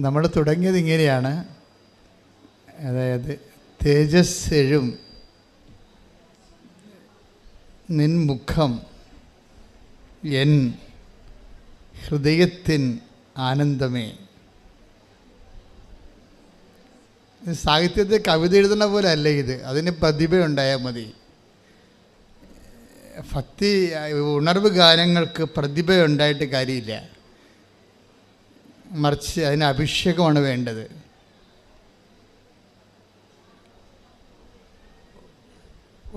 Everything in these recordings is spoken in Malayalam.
നമ്മൾ തുടങ്ങിയത് ഇങ്ങനെയാണ്, അതായത് തേജസ്സെഴും നിൻ മുഖം എൻ ഹൃദയത്തിൻ ആനന്ദമേ. സാഹിത്യത്തിൽ കവിത എഴുതുന്ന പോലെ അല്ല ഇത്, അതിന് പ്രതിഭയുണ്ടായാൽ മതി. ഭക്തി ഉണർവ് ഗാനങ്ങൾക്ക് പ്രതിഭയുണ്ടായിട്ട് കാര്യമില്ല, മറിച്ച് അതിന് അഭിഷേകമാണ് വേണ്ടത്.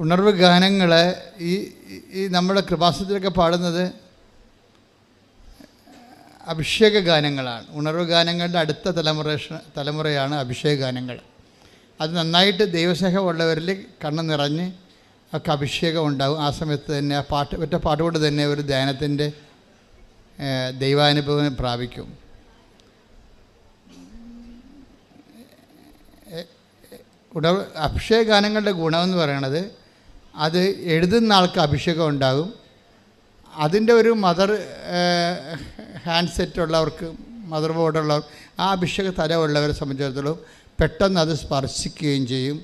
ഉണർവ് ഗാനങ്ങൾ ഈ നമ്മുടെ കൃപാസനത്തിലൊക്കെ പാടുന്നത് അഭിഷേക ഗാനങ്ങളാണ്. ഉണർവ് ഗാനങ്ങളുടെ അടുത്ത തലമുറയാണ് അഭിഷേക ഗാനങ്ങൾ. അത് നന്നായിട്ട് ദൈവസ്നേഹമുള്ളവരിൽ കണ്ണ് നിറഞ്ഞ് ഒക്കെ അഭിഷേകം ഉണ്ടാകും. ആ സമയത്ത് തന്നെ ആ ഒറ്റ പാട്ടുകൊണ്ട് തന്നെ ഒരു ധ്യാനത്തിൻ്റെ ദൈവാനുഭവം പ്രാപിക്കും. അഭിഷേക ഗാനങ്ങളുടെ ഗുണമെന്ന് പറയണത് അത് എഴുതുന്ന ആൾക്ക് അഭിഷേകം ഉണ്ടാകും. അതിൻ്റെ ഒരു ഹാൻഡ് സെറ്റ് ഉള്ളവർക്ക്, മദർ ബോർഡുള്ളവർ, ആ അഭിഷേക തലമുള്ളവരെ സംബന്ധിച്ചിടത്തോളം പെട്ടെന്ന് അത് സ്പർശിക്കുകയും ചെയ്യും.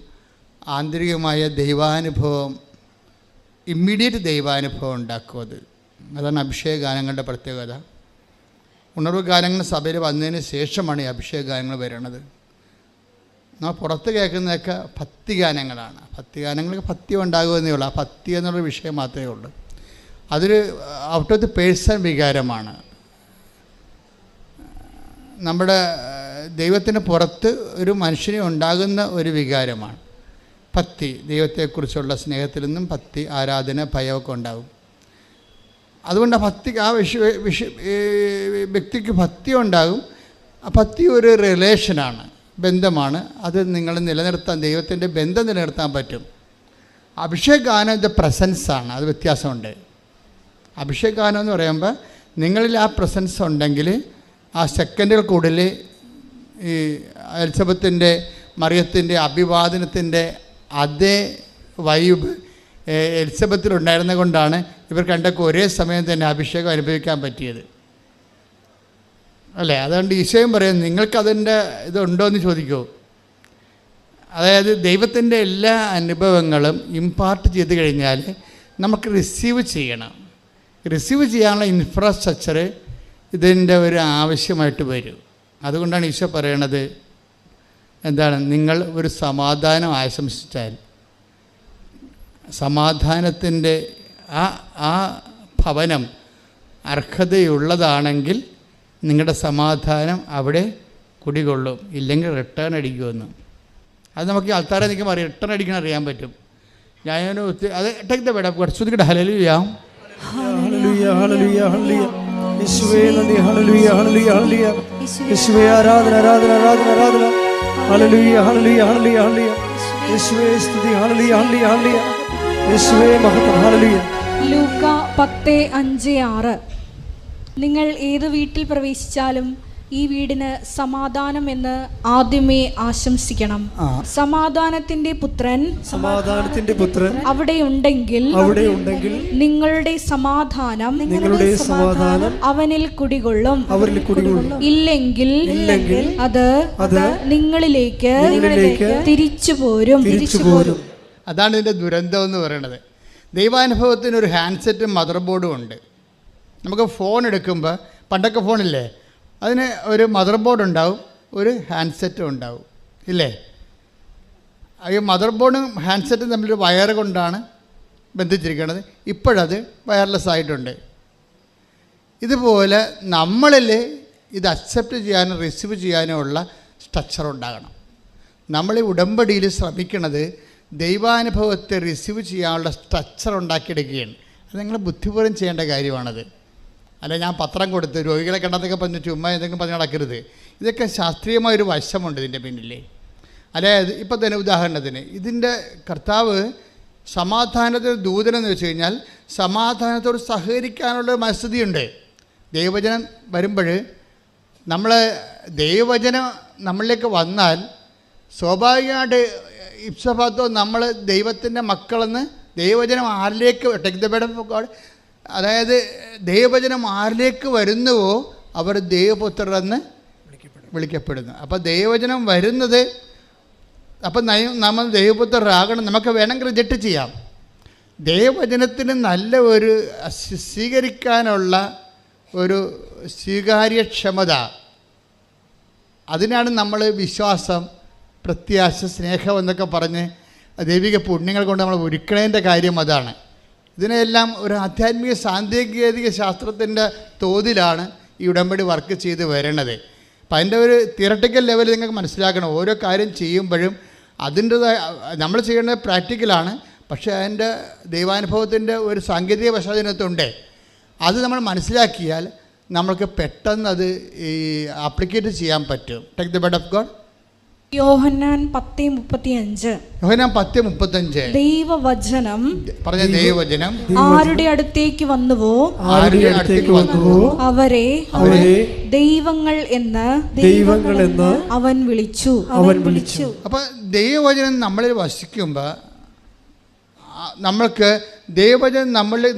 ആന്തരികമായ ദൈവാനുഭവം, ഇമ്മീഡിയറ്റ് ദൈവാനുഭവം ഉണ്ടാക്കും. അതാണ് അഭിഷേക ഗാനങ്ങളുടെ പ്രത്യേകത. ഉണർവ് ഗാനങ്ങൾ സഭയിൽ വന്നതിന് ശേഷമാണ് ഈ അഭിഷേക ഗാനങ്ങൾ വരുന്നത്. നമ്മൾ പുറത്ത് കേൾക്കുന്നതൊക്കെ ഭക്തിഗാനങ്ങളാണ്. ഭക്തിഗാനങ്ങൾക്ക് ഭക്തി ഉണ്ടാകുമെന്നേ ഉള്ളൂ. ആ ഭക്തി എന്നുള്ള വിഷയം മാത്രമേ ഉള്ളൂ. അതൊരു ഔട്ട് ഓഫ് ദി പേഴ്സൺ വികാരമാണ്. നമ്മുടെ ദൈവത്തിന് പുറത്ത് ഒരു മനുഷ്യനെ ഉണ്ടാകുന്ന ഒരു വികാരമാണ് ഭക്തി. ദൈവത്തെക്കുറിച്ചുള്ള സ്നേഹത്തിൽ നിന്നും ഭക്തി, ആരാധന, ഭയമൊക്കെ ഉണ്ടാകും. അതുകൊണ്ട് ആ വ്യക്തിക്ക് ഭക്തി ഉണ്ടാകും. ആ ഭക്തി ഒരു റിലേഷനാണ്, ബന്ധമാണ്. അത് നിങ്ങൾ നിലനിർത്താൻ, ദൈവത്തിൻ്റെ ബന്ധം നിലനിർത്താൻ പറ്റും. അഭിഷേക ഗാനം ഇത് പ്രസൻസാണ്, അത് വ്യത്യാസമുണ്ട്. അഭിഷേക ഗാനം എന്ന് പറയുമ്പോൾ നിങ്ങളിൽ ആ പ്രസൻസ് ഉണ്ടെങ്കിൽ ആ സെക്കൻഡുകൾക്കുള്ളിൽ ഈ എലിസബത്തിൻ്റെ മറിയത്തിൻ്റെ അഭിവാദനത്തിൻ്റെ അതേ വൈബ് എലിസബത്തിലുണ്ടായിരുന്ന കൊണ്ടാണ് ഇവർ രണ്ടൊക്കെ ഒരേ സമയം തന്നെ അഭിഷേകം അനുഭവിക്കാൻ പറ്റിയത്, അല്ലേ? അതുകൊണ്ട് ഈശോയും പറയും, നിങ്ങൾക്കതിൻ്റെ ഇതുണ്ടോ എന്ന് ചോദിക്കൂ. അതായത് ദൈവത്തിൻ്റെ എല്ലാ അനുഭവങ്ങളും ഇമ്പാർട്ട് ചെയ്ത് കഴിഞ്ഞാൽ നമുക്ക് റിസീവ് ചെയ്യണം. റിസീവ് ചെയ്യാനുള്ള ഇൻഫ്രാസ്ട്രക്ചർ ഇതിൻ്റെ ഒരു ആവശ്യമായിട്ട് വരും. അതുകൊണ്ടാണ് ഈശോ പറയണത്, എന്താണ്, നിങ്ങൾ ഒരു സമാധാനം ആശംസിച്ചാൽ, സമാധാനത്തിൻ്റെ ആ ഭവനം അർഹതയുള്ളതാണെങ്കിൽ നിങ്ങളുടെ സമാധാനം അവിടെ കുടികൊള്ളും, ഇല്ലെങ്കിൽ റിട്ടേൺ അടിക്കുമെന്ന്. അത് നമുക്ക് ഈ ആൾക്കാരെ നിൽക്കുമ്പോൾ റിട്ടേൺ അടിക്കണം അറിയാൻ പറ്റും. ഞാൻ അത് ടേക്ക് ദ ബെഡ് കുറച്ചുകൂടി ഹല്ലേലൂയ ഹല്ലേലൂയ ഹല്ലേലൂയ ഹല്ലേലൂയ യേശുവേ നന്ദി ഹല്ലേലൂയ ഹല്ലേലൂയ ഹല്ലേലൂയ യേശുവേ ആരാധന ആരാധന ആരാധന ആരാധന ഹല്ലേലൂയ ഹല്ലേലൂയ ഹല്ലേലൂയ ഹല്ലേലൂയ യേശുവേ സ്തുതി ഹല്ലേലൂയ ഹല്ലേലൂയ ഹല്ലേലൂയ യേശുവേ മഹത്വം ഹല്ലേലൂയ. ലൂക്ക 10:5-6 നിങ്ങൾ ഏത് വീട്ടിൽ പ്രവേശിച്ചാലും ഈ വീടിന് സമാധാനം എന്ന് ആദ്യമേ ആശംസിക്കണം. സമാധാനത്തിന്റെ പുത്രൻ അവിടെ ഉണ്ടെങ്കിൽ നിങ്ങളുടെ സമാധാനം അവനിൽ കുടികൊള്ളും. ഇല്ലെങ്കിൽ അത് നിങ്ങളിലേക്ക് തിരിച്ചു പോരും. അതാണ് ഇതിൻ്റെ ദുരന്തം എന്ന് പറയുന്നത്. ദൈവാനുഭവത്തിന് ഒരു ഹാൻഡ്സെറ്റും മദർ ബോർഡും ഉണ്ട്. നമുക്ക് ഫോൺ എടുക്കുമ്പോൾ, പണ്ടൊക്കെ ഫോണില്ലേ, അതിന് ഒരു മദർ ബോർഡ് ഉണ്ടാവും, ഒരു ഹാൻഡ്സെറ്റും ഉണ്ടാവും, ഇല്ലേ? ഈ മദർ ബോർഡും ഹാൻഡ്സെറ്റും തമ്മിലൊരു വയർ കൊണ്ടാണ് ബന്ധിച്ചിരിക്കുന്നത്. ഇപ്പോഴത് വയർലെസ് ആയിട്ടുണ്ട്. ഇതുപോലെ നമ്മളിൽ ഇത് അക്സെപ്റ്റ് ചെയ്യാനും റിസീവ് ചെയ്യാനും ഉള്ള സ്ട്രക്ചർ ഉണ്ടാകണം. നമ്മൾ ഈ ഉടമ്പടിയിൽ ശ്രമിക്കുന്നത് ദൈവാനുഭവത്തെ റിസീവ് ചെയ്യാനുള്ള സ്ട്രക്ചർ ഉണ്ടാക്കിയെടുക്കുകയാണ്. അത് നിങ്ങൾ ബുദ്ധിപൂർവ്വം ചെയ്യേണ്ട കാര്യമാണത്. അല്ല ഞാൻ പത്രം കൊടുത്ത് രോഗികളെ കണ്ടെന്നൊക്കെ പറഞ്ഞ് ചുമ്മാ എന്തെങ്കിലും പറഞ്ഞ് നടക്കരുത്. ഇതൊക്കെ ശാസ്ത്രീയമായൊരു വശമുണ്ട് ഇതിൻ്റെ പിന്നിൽ. അതായത് ഇപ്പം തന്നെ ഉദാഹരണത്തിന് ഇതിൻ്റെ കർത്താവ് സമാധാനത്തിന് ദൂതനെന്ന് വെച്ച് കഴിഞ്ഞാൽ സമാധാനത്തോട് സഹകരിക്കാനുള്ള മനസ്ഥിതിയുണ്ട്. ദൈവവചനം വരുമ്പോൾ ദൈവവചനം നമ്മളിലേക്ക് വന്നാൽ സ്വാഭാവികമായിട്ട് ഇപ്സഭാത്തോ നമ്മൾ ദൈവത്തിൻ്റെ മക്കളെന്ന് ദൈവവചനം ആരിലേക്ക് take the word of God, അതായത് ദൈവവചനം ആരിലേക്ക് വരുന്നുവോ അവർ ദൈവപുത്രരെന്ന് വിളിക്കപ്പെടുന്നു. അപ്പോൾ ദൈവവചനം വരുന്നത്, അപ്പം നമ്മൾ ദൈവപുത്രരാകണം. നമുക്ക് വേണമെങ്കിൽ റിജക്റ്റ് ചെയ്യാം. ദൈവവചനത്തിന് നല്ല ഒരു സ്വീകരിക്കാനുള്ള ഒരു സ്വീകാര്യക്ഷമത, അതിനാണ് നമ്മൾ വിശ്വാസം, പ്രത്യാശ, സ്നേഹം എന്നൊക്കെ പറഞ്ഞ് ദൈവിക പുണ്യങ്ങൾ കൊണ്ട് നമ്മൾ ഒരുക്കണേൻ്റെ കാര്യം അതാണ്. ഇതിനെല്ലാം ഒരു ആധ്യാത്മിക സാങ്കേതിക ശാസ്ത്രത്തിൻ്റെ തോതിലാണ് ഈ ഉടമ്പടി വർക്ക് ചെയ്ത് വരണത്. അപ്പം അതിൻ്റെ ഒരു തിയറട്ടിക്കൽ ലെവൽ നിങ്ങൾക്ക് മനസ്സിലാക്കണം. ഓരോ കാര്യം ചെയ്യുമ്പോഴും അതിൻ്റെതായ നമ്മൾ ചെയ്യേണ്ടത് പ്രാക്ടിക്കലാണ്, പക്ഷേ അതിൻ്റെ ദൈവാനുഭവത്തിൻ്റെ ഒരു സാങ്കേതിക പശ്ചാത്തലത്തുണ്ട്. അത് നമ്മൾ മനസ്സിലാക്കിയാൽ നമ്മൾക്ക് പെട്ടെന്ന് അത് ഈ ആപ്ലിക്കേറ്റ് ചെയ്യാൻ പറ്റും. Take the word of God. Yohannan 10:35. Yohannan 10:35. ദൈവവചനം പറഞ്ഞ ദൈവവചനം ആരുടെ അടുത്തേക്ക് വന്നുവോ അവരെ ദൈവങ്ങൾ എന്ന് അവൻ വിളിച്ചു. അപ്പൊ ദൈവവചനം നമ്മളിൽ വസിക്കുമ്പോൾ നമ്മൾക്ക് ദൈവവചനം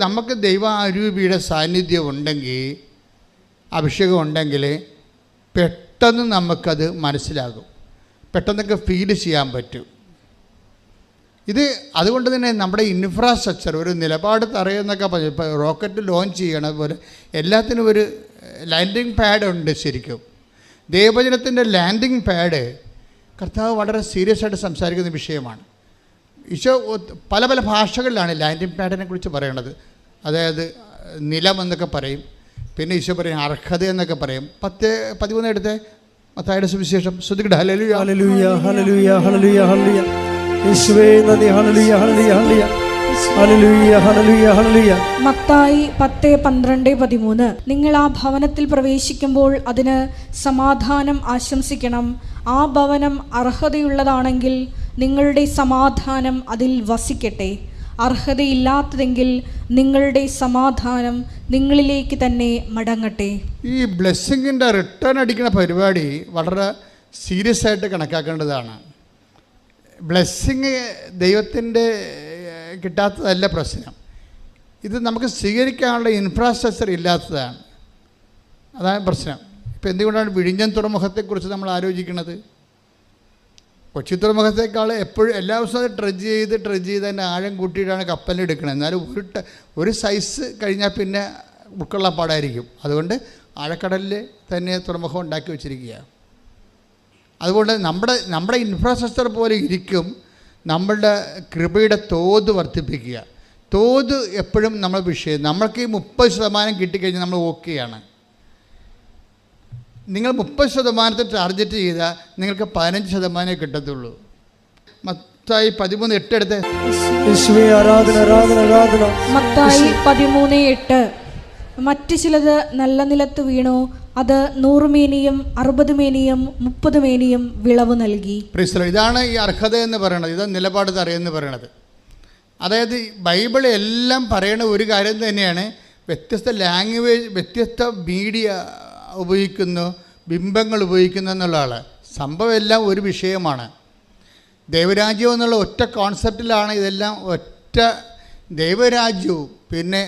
നമുക്ക് ദൈവാരൂപിയുടെ സാന്നിധ്യം ഉണ്ടെങ്കിൽ, അഭിഷേകം ഉണ്ടെങ്കിൽ പെട്ടെന്ന് നമുക്കത് മനസ്സിലാകും, പെട്ടെന്നൊക്കെ ഫീൽ ചെയ്യാൻ പറ്റും. ഇത് അതുകൊണ്ട് തന്നെ നമ്മുടെ ഇൻഫ്രാസ്ട്രക്ചർ, ഒരു നിലപാട് തറയെന്നൊക്കെ പറഞ്ഞു. ഇപ്പോൾ റോക്കറ്റ് ലോഞ്ച് ചെയ്യണ പോലെ എല്ലാത്തിനും ഒരു ലാൻഡിങ് പാഡ് ഉണ്ട്. ശരിക്കും ദൈവവചനത്തിൻ്റെ ലാൻഡിങ് പാഡ് കർത്താവ് വളരെ സീരിയസ് ആയിട്ട് സംസാരിക്കുന്ന വിഷയമാണ്. ഈശോ പല പല ഭാഷകളിലാണ് ലാൻഡിങ് പാഡിനെ കുറിച്ച് പറയണത്. അതായത് നിലം എന്നൊക്കെ പറയും, പിന്നെ ഈശോ പറയും അർഹത എന്നൊക്കെ പറയും. 10:13 എടുത്തേ, മത്തായിയുടെ സുവിശേഷം. ശ്രദ്ധിക്കട്ടെ. ഹല്ലേലൂയ ഹല്ലേലൂയ ഹല്ലേലൂയ ഹല്ലേലൂയ ഹല്ലേലൂയ യേശുവേ നന്ദി. ഹല്ലേലൂയ ഹല്ലേലൂയ ഹല്ലേലൂയ ഹല്ലേലൂയ ഹല്ലേലൂയ ഹല്ലേലൂയ. മത്തായി 10:12-13. നിങ്ങൾ ആ ഭവനത്തിൽ പ്രവേശിക്കുമ്പോൾ അതിന് സമാധാനം ആശംസിക്കണം. ആ ഭവനം അർഹതയുള്ളതാണെങ്കിൽ നിങ്ങളുടെ സമാധാനം അതിൽ വസിക്കട്ടെ. അർഹതയില്ലാത്തതെങ്കിൽ നിങ്ങളുടെ സമാധാനം നിങ്ങളിലേക്ക് തന്നെ മടങ്ങട്ടെ. ഈ ബ്ലെസ്സിങ്ങിൻ്റെ റിട്ടേൺ അടിക്കുന്ന പരിപാടി വളരെ സീരിയസ് ആയിട്ട് കണക്കാക്കേണ്ടതാണ്. ബ്ലെസ്സിങ് ദൈവത്തിൻ്റെ കിട്ടാത്തതല്ല പ്രശ്നം, ഇത് നമുക്ക് സ്വീകരിക്കാനുള്ള ഇൻഫ്രാസ്ട്രക്ചർ ഇല്ലാത്തതാണ്. അതാണ് പ്രശ്നം. ഇപ്പോൾ എന്തുകൊണ്ടാണ് വിഴിഞ്ഞം തുറമുഖത്തെക്കുറിച്ച് നമ്മൾ ആലോചിക്കുന്നത്? കൊച്ചി തുറമുഖത്തേക്കാൾ എപ്പോഴും എല്ലാ ദിവസവും ട്രഡ്ജ് ചെയ്ത് അതിൻ്റെ ആഴം കൂട്ടിയിട്ടാണ് കപ്പലിനെടുക്കുന്നത്. എന്നാലും ഒരു സൈസ് കഴിഞ്ഞാൽ പിന്നെ ഉൾക്കൊള്ളാൻ പാടായിരിക്കും. അതുകൊണ്ട് ആഴക്കടലിൽ തന്നെ തുറമുഖം ഉണ്ടാക്കി വെച്ചിരിക്കുക. അതുകൊണ്ട് നമ്മുടെ ഇൻഫ്രാസ്ട്രക്ചർ പോലെ ഇരിക്കും നമ്മളുടെ കൃപയുടെ തോത് വർദ്ധിപ്പിക്കുക. തോത് എപ്പോഴും നമ്മൾ വിഷയം. നമ്മൾക്ക് ഈ 30% കിട്ടിക്കഴിഞ്ഞാൽ നമ്മൾ ഓക്കെയാണ്. നിങ്ങൾ 30% ടാർഗറ്റ് ചെയ്താൽ നിങ്ങൾക്ക് 15% കിട്ടത്തുള്ളൂ. മത്തായി 13:8 എടുത്ത്. മത്തായി 13:8. മറ്റു ചിലത് നല്ല നിലത്ത് വീണു, അത് 100 മേനിയും 60 മേനിയും 30 മേനിയും വിളവ് നൽകി. ഇതാണ് ഈ അർഹത എന്ന് പറയുന്നത്. ഇത് നിലപാട് തറയെന്ന് പറയുന്നത്. അതായത് ബൈബിൾ എല്ലാം പറയണ ഒരു കാര്യം തന്നെയാണ്. വ്യത്യസ്ത ലാംഗ്വേജ്, വ്യത്യസ്ത മീഡിയ ഉപയോഗിക്കുന്നു, ബിംബങ്ങൾ ഉപയോഗിക്കുന്നു എന്നുള്ള ആൾ. സംഭവം എല്ലാം ഒരു വിഷയമാണ്. ദൈവരാജ്യം എന്നുള്ള ഒറ്റ കോൺസെപ്റ്റിലാണ് ഇതെല്ലാം. ഒറ്റ ദൈവരാജ്യവും പിന്നെ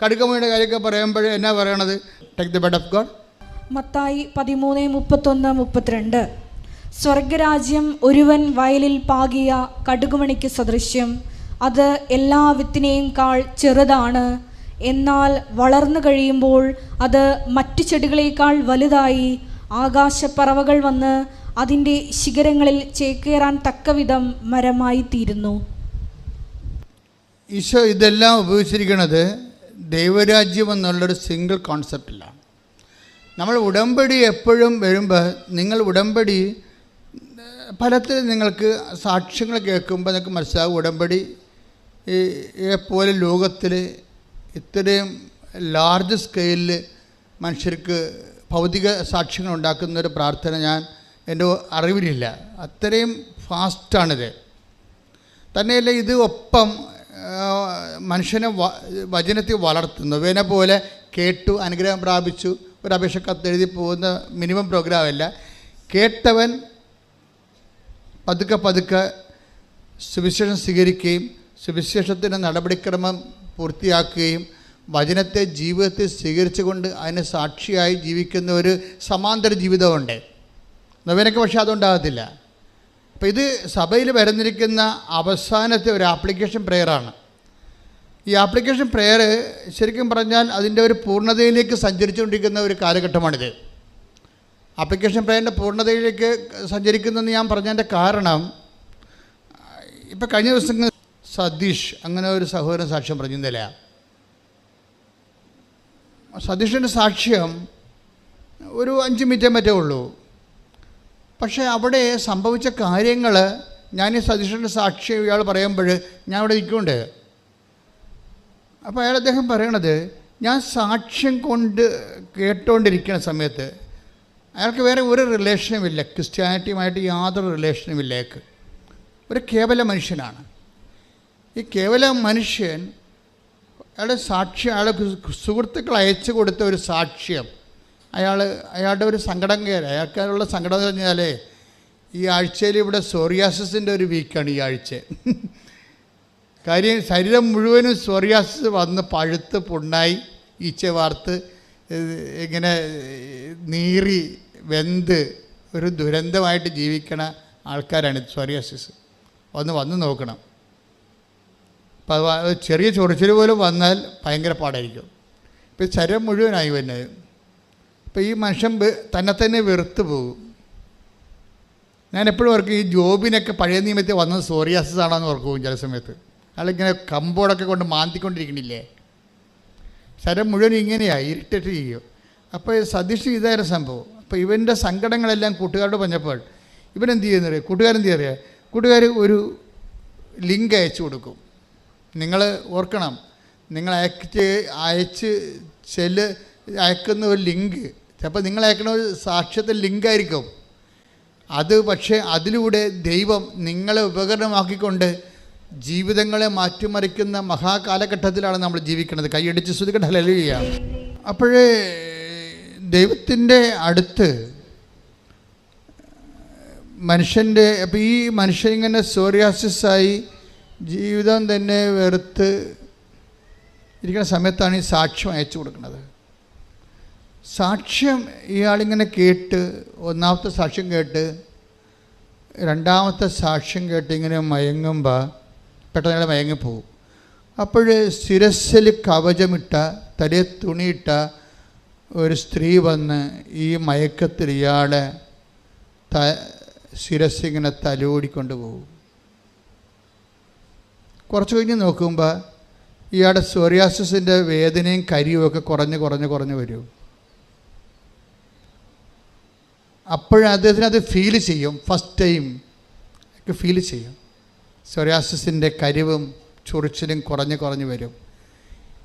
കടുകമണിയുടെ കാര്യമൊക്കെ പറയുമ്പോൾ എന്നാ പറയണത്? Take the word of God. Mathai 13:31-32. സ്വർഗരാജ്യം ഒരുവൻ വയലിൽ പാകിയ കടുകുമണിക്ക് സദൃശ്യം. അത് എല്ലാ വിത്തിനെയും കാൾ ചെറുതാണ്, എന്നാൽ വളർന്നു കഴിയുമ്പോൾ അത് മറ്റു ചെടികളേക്കാൾ വലുതായി ആകാശപ്പറവകൾ വന്ന് അതിൻ്റെ ശിഖരങ്ങളിൽ ചേക്കേറാൻ തക്കവിധം മരമായി തീരുന്നു. ഈശോ ഇതെല്ലാം ഉപയോഗിച്ചിരിക്കുന്നത് ദൈവരാജ്യം എന്നുള്ളൊരു സിംഗിൾ കോൺസെപ്റ്റിലാണ്. നമ്മൾ ഉടമ്പടി എപ്പോഴും വരുമ്പോൾ നിങ്ങൾ ഉടമ്പടി ഫലത്തിൽ നിങ്ങൾക്ക് സാക്ഷ്യങ്ങൾ കേൾക്കുമ്പോൾ നിങ്ങൾക്ക് മനസ്സിലാവും ഉടമ്പടി പോലെ ലോകത്തിൽ ഇത്രയും ലാർജ് സ്കെയിലിൽ മനുഷ്യർക്ക് ഭൗതിക സാക്ഷ്യങ്ങൾ ഉണ്ടാക്കുന്നൊരു പ്രാർത്ഥന എൻ്റെ അറിവിലില്ല. അത്രയും ഫാസ്റ്റാണിത്. തന്നെയല്ല ഇത് ഒപ്പം മനുഷ്യനെ വചനത്തിൽ വളർത്തുന്നു. വേന പോലെ കേട്ടു അനുഗ്രഹം പ്രാപിച്ചു ഒരു അപേക്ഷ കത്തെഴുതി പോകുന്ന മിനിമം പ്രോഗ്രാമല്ല. കേട്ടവൻ പതുക്കെ സുവിശേഷം സ്വീകരിക്കുകയും സുവിശേഷത്തിൻ്റെ നടപടിക്രമം പൂർത്തിയാക്കുകയും വചനത്തെ ജീവിതത്തിൽ സ്വീകരിച്ചുകൊണ്ട് അതിന് സാക്ഷിയായി ജീവിക്കുന്ന ഒരു സമാന്തര ജീവിതമുണ്ട്. നവീനക്ക് പക്ഷേ അതുണ്ടാകത്തില്ല. അപ്പോൾ ഇത് സഭയിൽ വരുന്നിരിക്കുന്ന അവസാനത്തെ ഒരു ആപ്ലിക്കേഷൻ പ്രെയറാണ്. ഈ ആപ്ലിക്കേഷൻ പ്രെയർ ശരിക്കും പറഞ്ഞാൽ അതിൻ്റെ ഒരു പൂർണ്ണതയിലേക്ക് സഞ്ചരിച്ചുകൊണ്ടിരിക്കുന്ന ഒരു കാലഘട്ടമാണിത്. ആപ്ലിക്കേഷൻ പ്രെയറിൻ്റെ പൂർണ്ണതയിലേക്ക് സഞ്ചരിക്കുന്നതെന്ന് ഞാൻ പറഞ്ഞതിൻ്റെ കാരണം, ഇപ്പോൾ കഴിഞ്ഞ ദിവസം സതീഷ് അങ്ങനെ ഒരു സഹോദരൻ സാക്ഷ്യം പറഞ്ഞില്ല. സതീഷിൻ്റെ സാക്ഷ്യം ഒരു 5 മിനിറ്റേ മറ്റേ ഉള്ളൂ. പക്ഷേ അവിടെ സംഭവിച്ച കാര്യങ്ങൾ ഞാൻ ഈ സതീഷിൻ്റെ സാക്ഷ്യം ഇയാൾ പറയുമ്പോൾ ഞാൻ അവിടെ നിൽക്കുന്നുണ്ട്. അപ്പോൾ അദ്ദേഹം പറയണത്, ഞാൻ സാക്ഷ്യം കൊണ്ട് കേട്ടുകൊണ്ടിരിക്കുന്ന സമയത്ത് അയാൾക്ക് വേറെ ഒരു റിലേഷനുമില്ല, ക്രിസ്ത്യാനിറ്റിയുമായിട്ട് യാതൊരു റിലേഷനുമില്ല. അയാൾക്ക് ഒരു കേവല മനുഷ്യനാണ്. ഈ കേവല മനുഷ്യൻ അയാളുടെ സാക്ഷ്യം, അയാളെ സുഹൃത്തുക്കൾ അയച്ചു കൊടുത്ത ഒരു സാക്ഷ്യം, അയാളുടെ ഒരു സങ്കടം കയറി. അയാൾക്കുള്ള സങ്കടം എന്ന് പറഞ്ഞാൽ ഈ ആഴ്ചയിൽ ഇവിടെ സോറിയാസിൻ്റെ ഒരു വീക്കാണ് ഈ ആഴ്ച. കാര്യം ശരീരം മുഴുവനും സോറിയാസിസ് വന്ന് പഴുത്ത് പുണ്ണായി ഈച്ച വാർത്ത് ഇങ്ങനെ നീറി വെന്ത് ഒരു ദുരന്തമായിട്ട് ജീവിക്കണ ആൾക്കാരാണ് സോറിയാസിസ്. വന്ന് നോക്കണം. അപ്പോൾ അത് ചെറിയ ചൊറിച്ചിൽ പോലും വന്നാൽ ഭയങ്കര പാടായിരിക്കും. ഇപ്പോൾ ശരീരം മുഴുവനായി വരുന്നത്. അപ്പോൾ ഈ മനുഷ്യൻ തന്നെ വെറുത്ത് പോകും. ഞാൻ എപ്പോഴും ഓർക്കും, ഈ ജോബിനൊക്കെ പഴയ നിയമത്തിൽ വന്നത് സോറിയാസിസ് ആണെന്ന് ഓർക്കും ചില സമയത്ത്. അയാളിങ്ങനെ കമ്പോടൊക്കെ കൊണ്ട് മാന്തിക്കൊണ്ടിരിക്കണില്ലേ, ശരീരം മുഴുവൻ ഇങ്ങനെയായി ഇറിറ്റേറ്റ് ചെയ്യും. അപ്പോൾ സതീഷ് ഇതായിരുന്നു സംഭവം. അപ്പോൾ ഇവൻ്റെ സങ്കടങ്ങളെല്ലാം കൂട്ടുകാരോട് പറഞ്ഞപ്പോൾ ഇവനെന്ത് ചെയ്യുന്നത്, കൂട്ടുകാരെന്ത് ചെയ്യുക, കൂട്ടുകാർ ഒരു ലിങ്ക് അയച്ചു കൊടുക്കും. നിങ്ങൾ ഓർക്കണം, നിങ്ങൾ അയക്കുന്ന ഒരു ലിങ്ക് ചിലപ്പോൾ നിങ്ങൾ അയക്കുന്ന ഒരു സാക്ഷ്യത്തിൽ ലിങ്കായിരിക്കും അത്. പക്ഷേ അതിലൂടെ ദൈവം നിങ്ങളെ ഉപകരണമാക്കിക്കൊണ്ട് ജീവിതങ്ങളെ മാറ്റിമറിക്കുന്ന മഹാകാലഘട്ടത്തിലാണ് നമ്മൾ ജീവിക്കുന്നത്. കൈയടിച്ച് സ്തുതിക്കട്ടെ, ഹല്ലേലൂയ. അപ്പോഴേ ദൈവത്തിൻ്റെ അടുത്ത് മനുഷ്യൻ്റെ, അപ്പോൾ ഈ മനുഷ്യൻ ഇങ്ങനെ സോറിയാസിസായി ജീവിതം തന്നെ വെറുത്ത് ഇരിക്കുന്ന സമയത്താണ് ഈ സാക്ഷ്യം അയച്ചു കൊടുക്കുന്നത്. സാക്ഷ്യം ഇയാളിങ്ങനെ കേട്ട്, ഒന്നാമത്തെ സാക്ഷ്യം കേട്ട് രണ്ടാമത്തെ സാക്ഷ്യം കേട്ട് ഇങ്ങനെ മയങ്ങുമ്പോൾ പെട്ടെന്ന് ഇയാൾ മയങ്ങിപ്പോവും. അപ്പോൾ ശിരസ്സിൽ കവചമിട്ട, തലയിൽ തുണിയിട്ട ഒരു സ്ത്രീ വന്ന് ഈ മയക്കത്തിൽ ഇയാളെ ശിരസ്സിങ്ങനെ തലോടിക്കൊണ്ട് പോകും. കുറച്ച് കഴിഞ്ഞ് നോക്കുമ്പോൾ ഇയാളുടെ സോറിയാസിസിൻ്റെ വേദനയും കരിയുമൊക്കെ കുറഞ്ഞ് വരും. അപ്പോഴദ്ദേഹത്തിന് അത് ഫീൽ ചെയ്യും. ഫസ്റ്റ് ടൈം ഒക്കെ ഫീൽ ചെയ്യും. സോറിയാസിസിൻ്റെ കരിവും ചൊറിച്ചിലും കുറഞ്ഞ് വരും.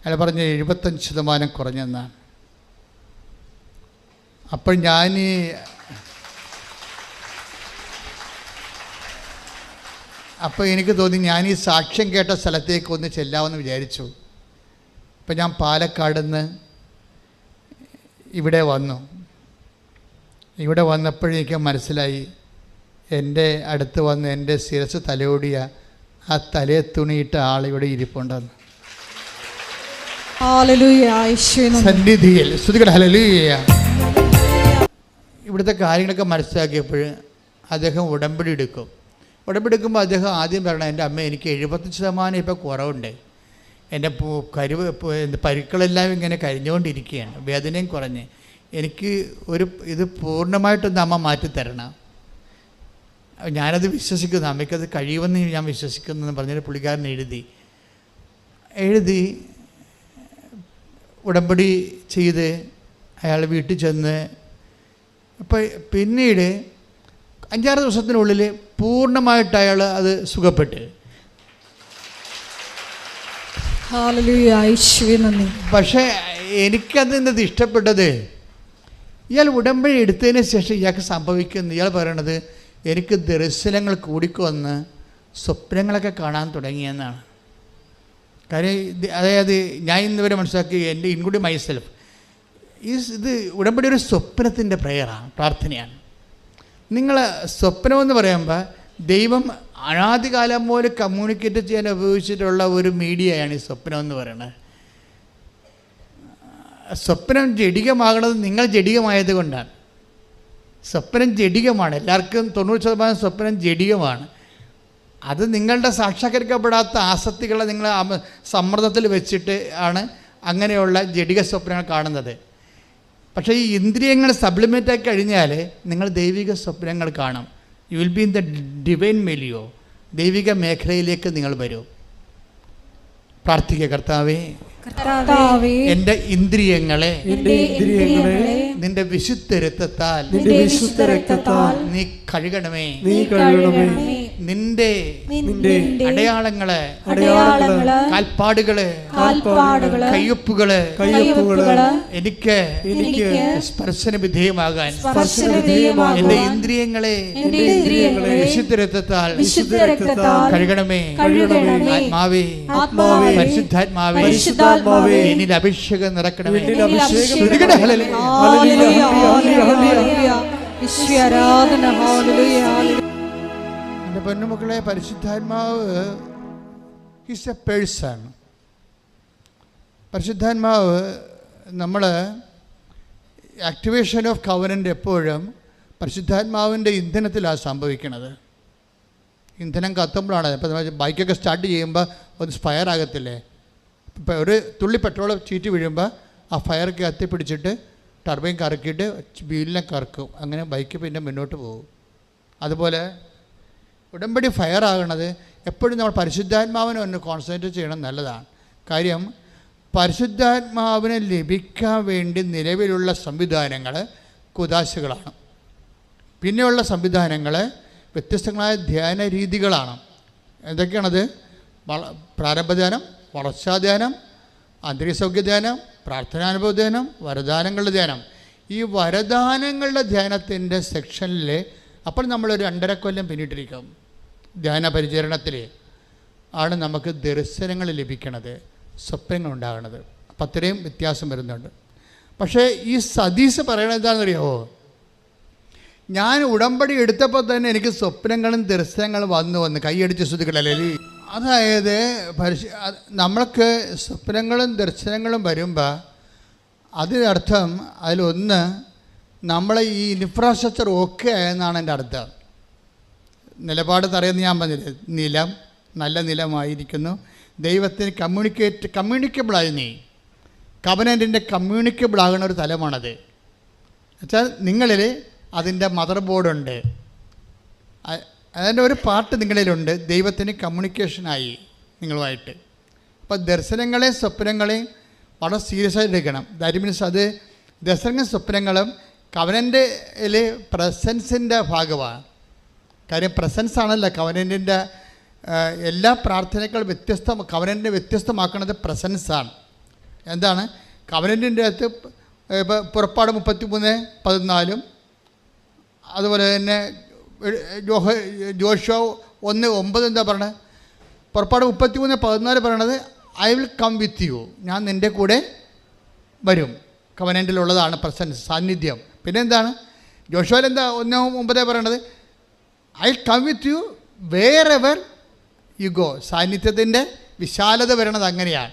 അയാൾ പറഞ്ഞ് 75% കുറഞ്ഞെന്നാണ്. അപ്പോൾ അപ്പോൾ എനിക്ക് തോന്നി ഞാൻ ഈ സാക്ഷ്യം കേട്ട സ്ഥലത്തേക്ക് ഒന്ന് ചെല്ലാമെന്ന് വിചാരിച്ചു. അപ്പം ഞാൻ പാലക്കാട് നിന്ന് ഇവിടെ വന്നപ്പോഴേക്ക് മനസ്സിലായി, എൻ്റെ അടുത്ത് വന്ന് എൻ്റെ ശിരസ് തലോടിയ ആ തലയെ തുണിയിട്ട ആളിവിടെ ഇരിപ്പുണ്ടെന്ന്. സന്നിധിയിൽ സ്തുതിക്കട്ടെ, ഹല്ലേലൂയ. ഇവിടുത്തെ കാര്യങ്ങളൊക്കെ മനസ്സിലാക്കിയപ്പോൾ അദ്ദേഹം ഉടമ്പടി എടുക്കുമ്പോൾ അദ്ദേഹം ആദ്യം പറയണം, എൻ്റെ അമ്മ എനിക്ക് 75% ഇപ്പോൾ കുറവുണ്ട്. എൻ്റെ പരുക്കളെല്ലാം ഇങ്ങനെ കരിഞ്ഞുകൊണ്ടിരിക്കുകയാണ്, വേദനയും കുറഞ്ഞ്. എനിക്ക് ഇത് പൂർണ്ണമായിട്ടൊന്ന് അമ്മ മാറ്റിത്തരണം. ഞാനത് വിശ്വസിക്കുന്നു, അമ്മയ്ക്കത് കഴിയുമെന്ന് ഞാൻ വിശ്വസിക്കുന്നു എന്ന് പറഞ്ഞൊരു പുള്ളിക്കാരൻ എഴുതി ഉടമ്പടി ചെയ്ത് അയാൾ വീട്ടിൽ ചെന്ന്, അപ്പോൾ പിന്നീട് 5-6 ദിവസത്തിനുള്ളിൽ പൂർണ്ണമായിട്ട് അയാൾ അത് സുഖപ്പെട്ട്. പക്ഷേ എനിക്കത് ഇഷ്ടപ്പെട്ടത്, ഇയാൾ ഉടമ്പടി എടുത്തതിന് ശേഷം ഇയാൾക്ക് സംഭവിക്കുന്നു, ഇയാൾ പറയണത് എനിക്ക് ദർശനങ്ങൾ കൂടിക്കൊന്ന് സ്വപ്നങ്ങളൊക്കെ കാണാൻ തുടങ്ങിയെന്നാണ്. കാര്യം അതായത് ഞാൻ ഇന്നുവരെ മനസ്സിലാക്കി, എൻ്റെ ഇൻക്ലൂഡിങ് മൈസെൽഫ്, ഇത് ഉടമ്പടി ഒരു സ്വപ്നത്തിൻ്റെ പ്രാർത്ഥനയാണ്. നിങ്ങൾ സ്വപ്നമെന്ന് പറയുമ്പോൾ ദൈവം അനാദികാലം പോലെ കമ്മ്യൂണിക്കേറ്റ് ചെയ്യാൻ ഉപയോഗിച്ചിട്ടുള്ള ഒരു മീഡിയയാണ് ഈ സ്വപ്നം എന്ന് പറയുന്നത്. സ്വപ്നം ജഡികമാകണത് നിങ്ങൾ ജഡികമായത് കൊണ്ടാണ്. സ്വപ്നം ജഡികമാണ്. എല്ലാവർക്കും 90% സ്വപ്നം ജഡികമാണ്. അത് നിങ്ങളുടെ സാക്ഷാത്കരിക്കപ്പെടാത്ത ആസക്തികളെ നിങ്ങൾ സമ്മർദ്ദത്തിൽ വെച്ചിട്ട് ആണ് അങ്ങനെയുള്ള ജഡിക സ്വപ്നങ്ങൾ കാണുന്നത്. പക്ഷേ ഈ ഇന്ദ്രിയങ്ങൾ സപ്ലിമെൻ്റായി കഴിഞ്ഞാൽ നിങ്ങൾ ദൈവിക സ്വപ്നങ്ങൾ കാണും. You will be in the divine milieu, ദൈവിക മേഖലയിലേക്ക് നിങ്ങൾ വരും. പ്രാർത്ഥിക്കുക. കർത്താവേ, എൻ്റെ ഇന്ദ്രിയങ്ങളെ നിന്റെ വിശുദ്ധ രക്തത്താൽ നീ കഴുകണമേ. നിന്റെ അടയാളങ്ങളെ, കാൽപ്പാടുകളെ, കയ്യൊപ്പുകള് എനിക്ക് സ്പർശന വിധേയമാകാൻ എൻ്റെ ഇന്ദ്രിയങ്ങളെ വിശുദ്ധ രക്തത്താൽ കഴുകണമേ. ആത്മാവേ, പരിശുദ്ധാത്മാവേ, എന്നിൽ അഭിഷേകം നിറക്കണമേ. എൻ്റെ പൊന്നുമക്കളെ, പരിശുദ്ധാത്മാവ് ഈസ് എ പേഴ്സൺ. പരിശുദ്ധാത്മാവ് നമ്മൾ ആക്ടിവേഷൻ ഓഫ് കവനൻ്റ് എപ്പോഴും പരിശുദ്ധാത്മാവിൻ്റെ ഇന്ധനത്തിലാണ് സംഭവിക്കുന്നത്. ഇന്ധനം കത്തുമ്പോഴാണ്. ഇപ്പോൾ ബൈക്കൊക്കെ സ്റ്റാർട്ട് ചെയ്യുമ്പോൾ ഒന്ന് ഫയർ ആകത്തില്ലേ? ഇപ്പോൾ ഒരു തുള്ളി പെട്രോൾ ചീറ്റി വീഴുമ്പോൾ ആ ഫയർ കത്തിപ്പിടിച്ചിട്ട് ടർബൈൻ കറക്കിയിട്ട് വീലിനെ കറക്കും. അങ്ങനെ ബൈക്ക് പിന്നെ മുന്നോട്ട് പോകും. അതുപോലെ ഉടമ്പടി ഫയർ ആകണത് എപ്പോഴും നമ്മൾ പരിശുദ്ധാത്മാവിനെ ഒന്ന് കോൺസെൻട്രേറ്റ് ചെയ്യണം. നല്ലതാണ്. കാര്യം പരിശുദ്ധാത്മാവിനെ ലഭിക്കാൻ വേണ്ടി നിലവിലുള്ള സംവിധാനങ്ങൾ കുദാശകളാണ്. പിന്നെയുള്ള സംവിധാനങ്ങൾ വ്യത്യസ്തങ്ങളായ ധ്യാന രീതികളാണ്. എന്തൊക്കെയാണത്? പ്രാരംഭധ്യാനം, വളർച്ചാധ്യാനം, ആന്തരികസൗഖ്യ ധ്യാനം, പ്രാർത്ഥനാനുഭവ ധ്യാനം, വരദാനങ്ങളുടെ ധ്യാനം. ഈ വരദാനങ്ങളുടെ ധ്യാനത്തിൻ്റെ സെക്ഷനിൽ അപ്പോൾ നമ്മളൊരു 2.5 കൊല്ലം പിന്നിട്ടിരിക്കും. ധ്യാന പരിചരണത്തിൽ ആണ് നമുക്ക് ദർശനങ്ങൾ ലഭിക്കണത്, സ്വപ്നങ്ങൾ ഉണ്ടാകണത്. അപ്പം അത്രയും വ്യത്യാസം വരുന്നുണ്ട്. പക്ഷേ ഈ സതീശ് പറയണത് എന്താണെന്നറിയാമോ? ഞാൻ ഉടമ്പടി എടുത്തപ്പോൾ തന്നെ എനിക്ക് സ്വപ്നങ്ങളും ദർശനങ്ങളും വന്ന് കൈയടിച്ച് ശ്രുതികളല്ലേ. അതായത് നമ്മൾക്ക് സ്വപ്നങ്ങളും ദർശനങ്ങളും വരുമ്പോൾ അതിനർത്ഥം അതിലൊന്ന് നമ്മളെ ഈ ഇൻഫ്രാസ്ട്രക്ചർ ഓക്കെ ആയെന്നാണ് എൻ്റെ അർത്ഥം. നിലപാട് തറയെന്ന് ഞാൻ പറഞ്ഞില്ലേ, നിലം നല്ല നിലമായിരിക്കുന്നു. ദൈവത്തിന് കമ്മ്യൂണിക്കബിളായി നീ കവനൻറ്റിൻ്റെ കമ്മ്യൂണിക്കബിൾ ആകുന്ന ഒരു തലമാണത്. എന്നുവെച്ചാൽ നിങ്ങളിൽ അതിൻ്റെ മദർ ബോർഡുണ്ട്, അതിൻ്റെ ഒരു പാർട്ട് നിങ്ങളിലുണ്ട്. ദൈവത്തിന് കമ്മ്യൂണിക്കേഷനായി നിങ്ങളുമായിട്ട്. അപ്പോൾ ദർശനങ്ങളെയും സ്വപ്നങ്ങളെയും വളരെ സീരിയസ് ആയിട്ട് എടുക്കണം. ദാറ്റ് മീൻസ് അത് ദർശനങ്ങളും സ്വപ്നങ്ങളും കവനൻ്റിൽ പ്രസൻസിൻ്റെ ഭാഗമാണ്. കാര്യം പ്രസൻസ് ആണല്ലോ കവനൻറ്റിൻ്റെ എല്ലാ പ്രാർത്ഥനകൾ കവനൻറ്റിനെ വ്യത്യസ്തമാക്കുന്നത് പ്രസൻസാണ്. എന്താണ് കവനൻറ്റിൻ്റെ അകത്ത്? ഇപ്പോൾ പുറപ്പാട് 33:14, അതുപോലെ തന്നെ ജോഷുവ 1:9 എന്താ പറയണത്? പുറപ്പാട് 33:14 പറയണത് I will come with you, ഞാൻ നിൻ്റെ കൂടെ വരും. കവനൻറ്റിലുള്ളതാണ് പ്രസൻസ്, സാന്നിധ്യം. പിന്നെ എന്താണ് ജോഷുവയിൽ എന്താ 1:9 പറയണത്? I come with you wherever you go. സാന്നിധ്യത്തിൻ്റെ വിശാലത വരണത് അങ്ങനെയാണ്.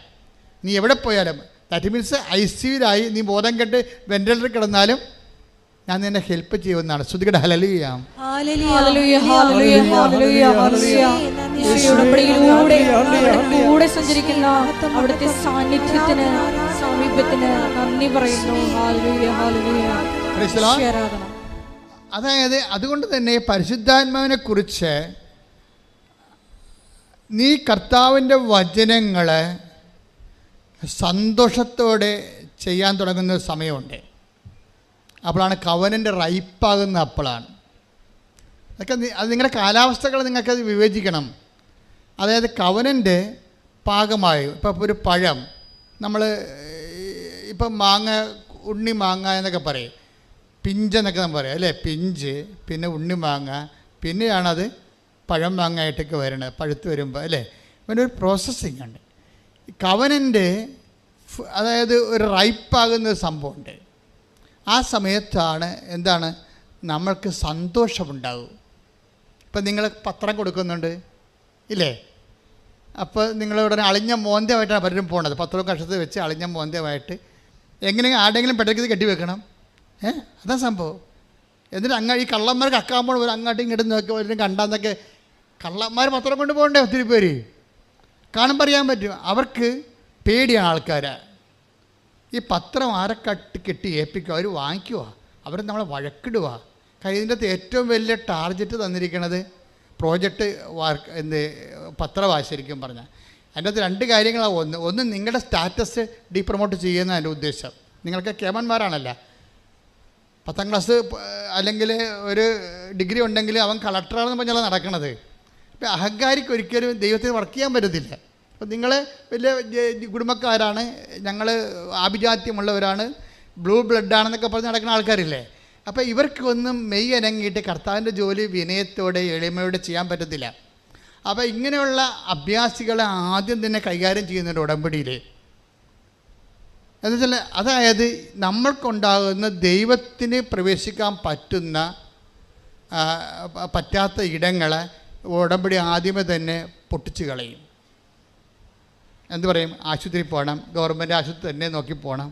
നീ എവിടെ പോയാലും, ദാറ്റ് മീൻസ് ICUലായി നീ ബോധം കെട്ട് വെന്റിലേറ്ററിൽ കിടന്നാലും ഞാൻ നിന്നെ ഹെൽപ്പ് ചെയ്യുമെന്നാണ്. ശ്രുതികട ഹല്ലേലൂയ. കൂടെ സഞ്ചരിക്കുന്ന അവിടുത്തെ സാന്നിധ്യത്തിന്, സാമീപ്യത്തിന് നന്ദി പറയുന്നു. അതായത് അതുകൊണ്ട് തന്നെ പരിശുദ്ധാത്മാവിനെ കുറിച്ച് നീ കർത്താവിൻ്റെ വചനങ്ങളെ സന്തോഷത്തോടെ ചെയ്യാൻ തുടങ്ങുന്ന സമയമുണ്ട്. അപ്പോഴാണ് കവനൻ്റെ റൈപ്പാകുന്ന അപ്പോഴാണ്. അതൊക്കെ അത് നിങ്ങളുടെ കാലാവസ്ഥകൾ നിങ്ങൾക്കത് വിവേചിക്കണം. അതായത് കവനൻ്റെ പാകമായി ഇപ്പോൾ ഒരു പഴം നമ്മൾ ഇപ്പം മാങ്ങ, ഉണ്ണി മാങ്ങ എന്നൊക്കെ പറയും, പിഞ്ചെന്നൊക്കെ നമ്മൾ പറയും അല്ലേ? പിഞ്ച്, പിന്നെ ഉണ്ണി മാങ്ങ, പിന്നെയാണത് പഴം മാങ്ങയായിട്ടൊക്കെ വരണത് പഴുത്ത് വരുമ്പോൾ അല്ലേ? പിന്നെ ഒരു പ്രോസസ്സിങ് ഉണ്ട്. കവനൻ്റെ അതായത് ഒരു റൈപ്പാകുന്ന ഒരു സംഭവമുണ്ട്. ആ സമയത്താണ് എന്താണ് നമ്മൾക്ക് സന്തോഷമുണ്ടാകും. ഇപ്പം നിങ്ങൾ പത്രം കൊടുക്കുന്നുണ്ട് ഇല്ലേ? അപ്പോൾ നിങ്ങളിവിടെ അളിഞ്ഞ മോന്തമായിട്ടാണ് പലരും പോണത്. പത്രവും കഷത്തിൽ വെച്ച് അളിഞ്ഞ മോന്തമായിട്ട് എങ്ങനെ ആടെങ്കിലും പെട്ടെന്ന് കെട്ടി വെക്കണം. അതാ സംഭവം. എന്നിട്ട് ഈ കള്ളന്മാർ കക്കാമ്പോൾ ഒരു അങ്ങോട്ടും ഇങ്ങോട്ടും നോക്കി ഒരു കണ്ടാന്നൊക്കെ കള്ളന്മാർ പത്രം കൊണ്ട് പോകണ്ടേ. ഒത്തിരി പേര് കാണുമ്പോൾ അറിയാൻ പറ്റും. അവർക്ക് പേടിയാണ് ആൾക്കാരെ. ഈ പത്രം ആരെ കെട്ടി ഏൽപ്പിക്കുക, അവർ വാങ്ങിക്കുക, അവർ നമ്മളെ വഴക്കിടുക. ഇതിൻ്റെ അകത്ത് ഏറ്റവും വലിയ ടാർഗറ്റ് തന്നിരിക്കുന്നത് പ്രോജക്റ്റ് പത്രമാണ്. ശരിക്കും പറഞ്ഞാൽ അതിൻ്റെ അകത്ത് 2 കാര്യങ്ങളാണ്. ഒന്ന് നിങ്ങളുടെ സ്റ്റാറ്റസ് ഡീപ്രൊമോട്ട് ചെയ്യുന്ന അതിൻ്റെ ഉദ്ദേശം. നിങ്ങൾക്ക് കേമന്മാരാണല്ലോ. 10ാം ക്ലാസ് അല്ലെങ്കിൽ ഒരു ഡിഗ്രി ഉണ്ടെങ്കിൽ അവൻ കളക്ടറാണെന്ന് പറഞ്ഞാൽ നടക്കണത്. ഇപ്പം അഹങ്കാരിക്ക് ഒരിക്കലും ദൈവത്തിന് വർക്ക് ചെയ്യാൻ പറ്റത്തില്ല. അപ്പം നിങ്ങൾ വലിയ കുടുംബക്കാരാണ്, ഞങ്ങൾ ആഭിജാത്യമുള്ളവരാണ്, ബ്ലൂ ബ്ലഡാണെന്നൊക്കെ പറഞ്ഞ് നടക്കുന്ന ആൾക്കാരില്ലേ. അപ്പോൾ ഇവർക്കൊന്നും മെയ് അനങ്ങിയിട്ട് കർത്താവിൻ്റെ ജോലി വിനയത്തോടെ എളിമയോടെ ചെയ്യാൻ പറ്റത്തില്ല. അപ്പോൾ ഇങ്ങനെയുള്ള അഭ്യാസികളെ ആദ്യം തന്നെ കൈകാര്യം ചെയ്യുന്നുണ്ട് ഉടമ്പടിയിൽ. എന്നുവെച്ചാൽ അതായത് നമ്മൾക്കുണ്ടാകുന്ന ദൈവത്തിന് പ്രവേശിക്കാൻ പറ്റാത്ത ഇടങ്ങളെ ഉടമ്പടി ആദ്യമേ തന്നെ പൊട്ടിച്ച് കളയും. എന്ത് പറയും? ആശുപത്രി പോകണം, ഗവൺമെൻറ് ആശുപത്രി തന്നെ നോക്കി പോകണം,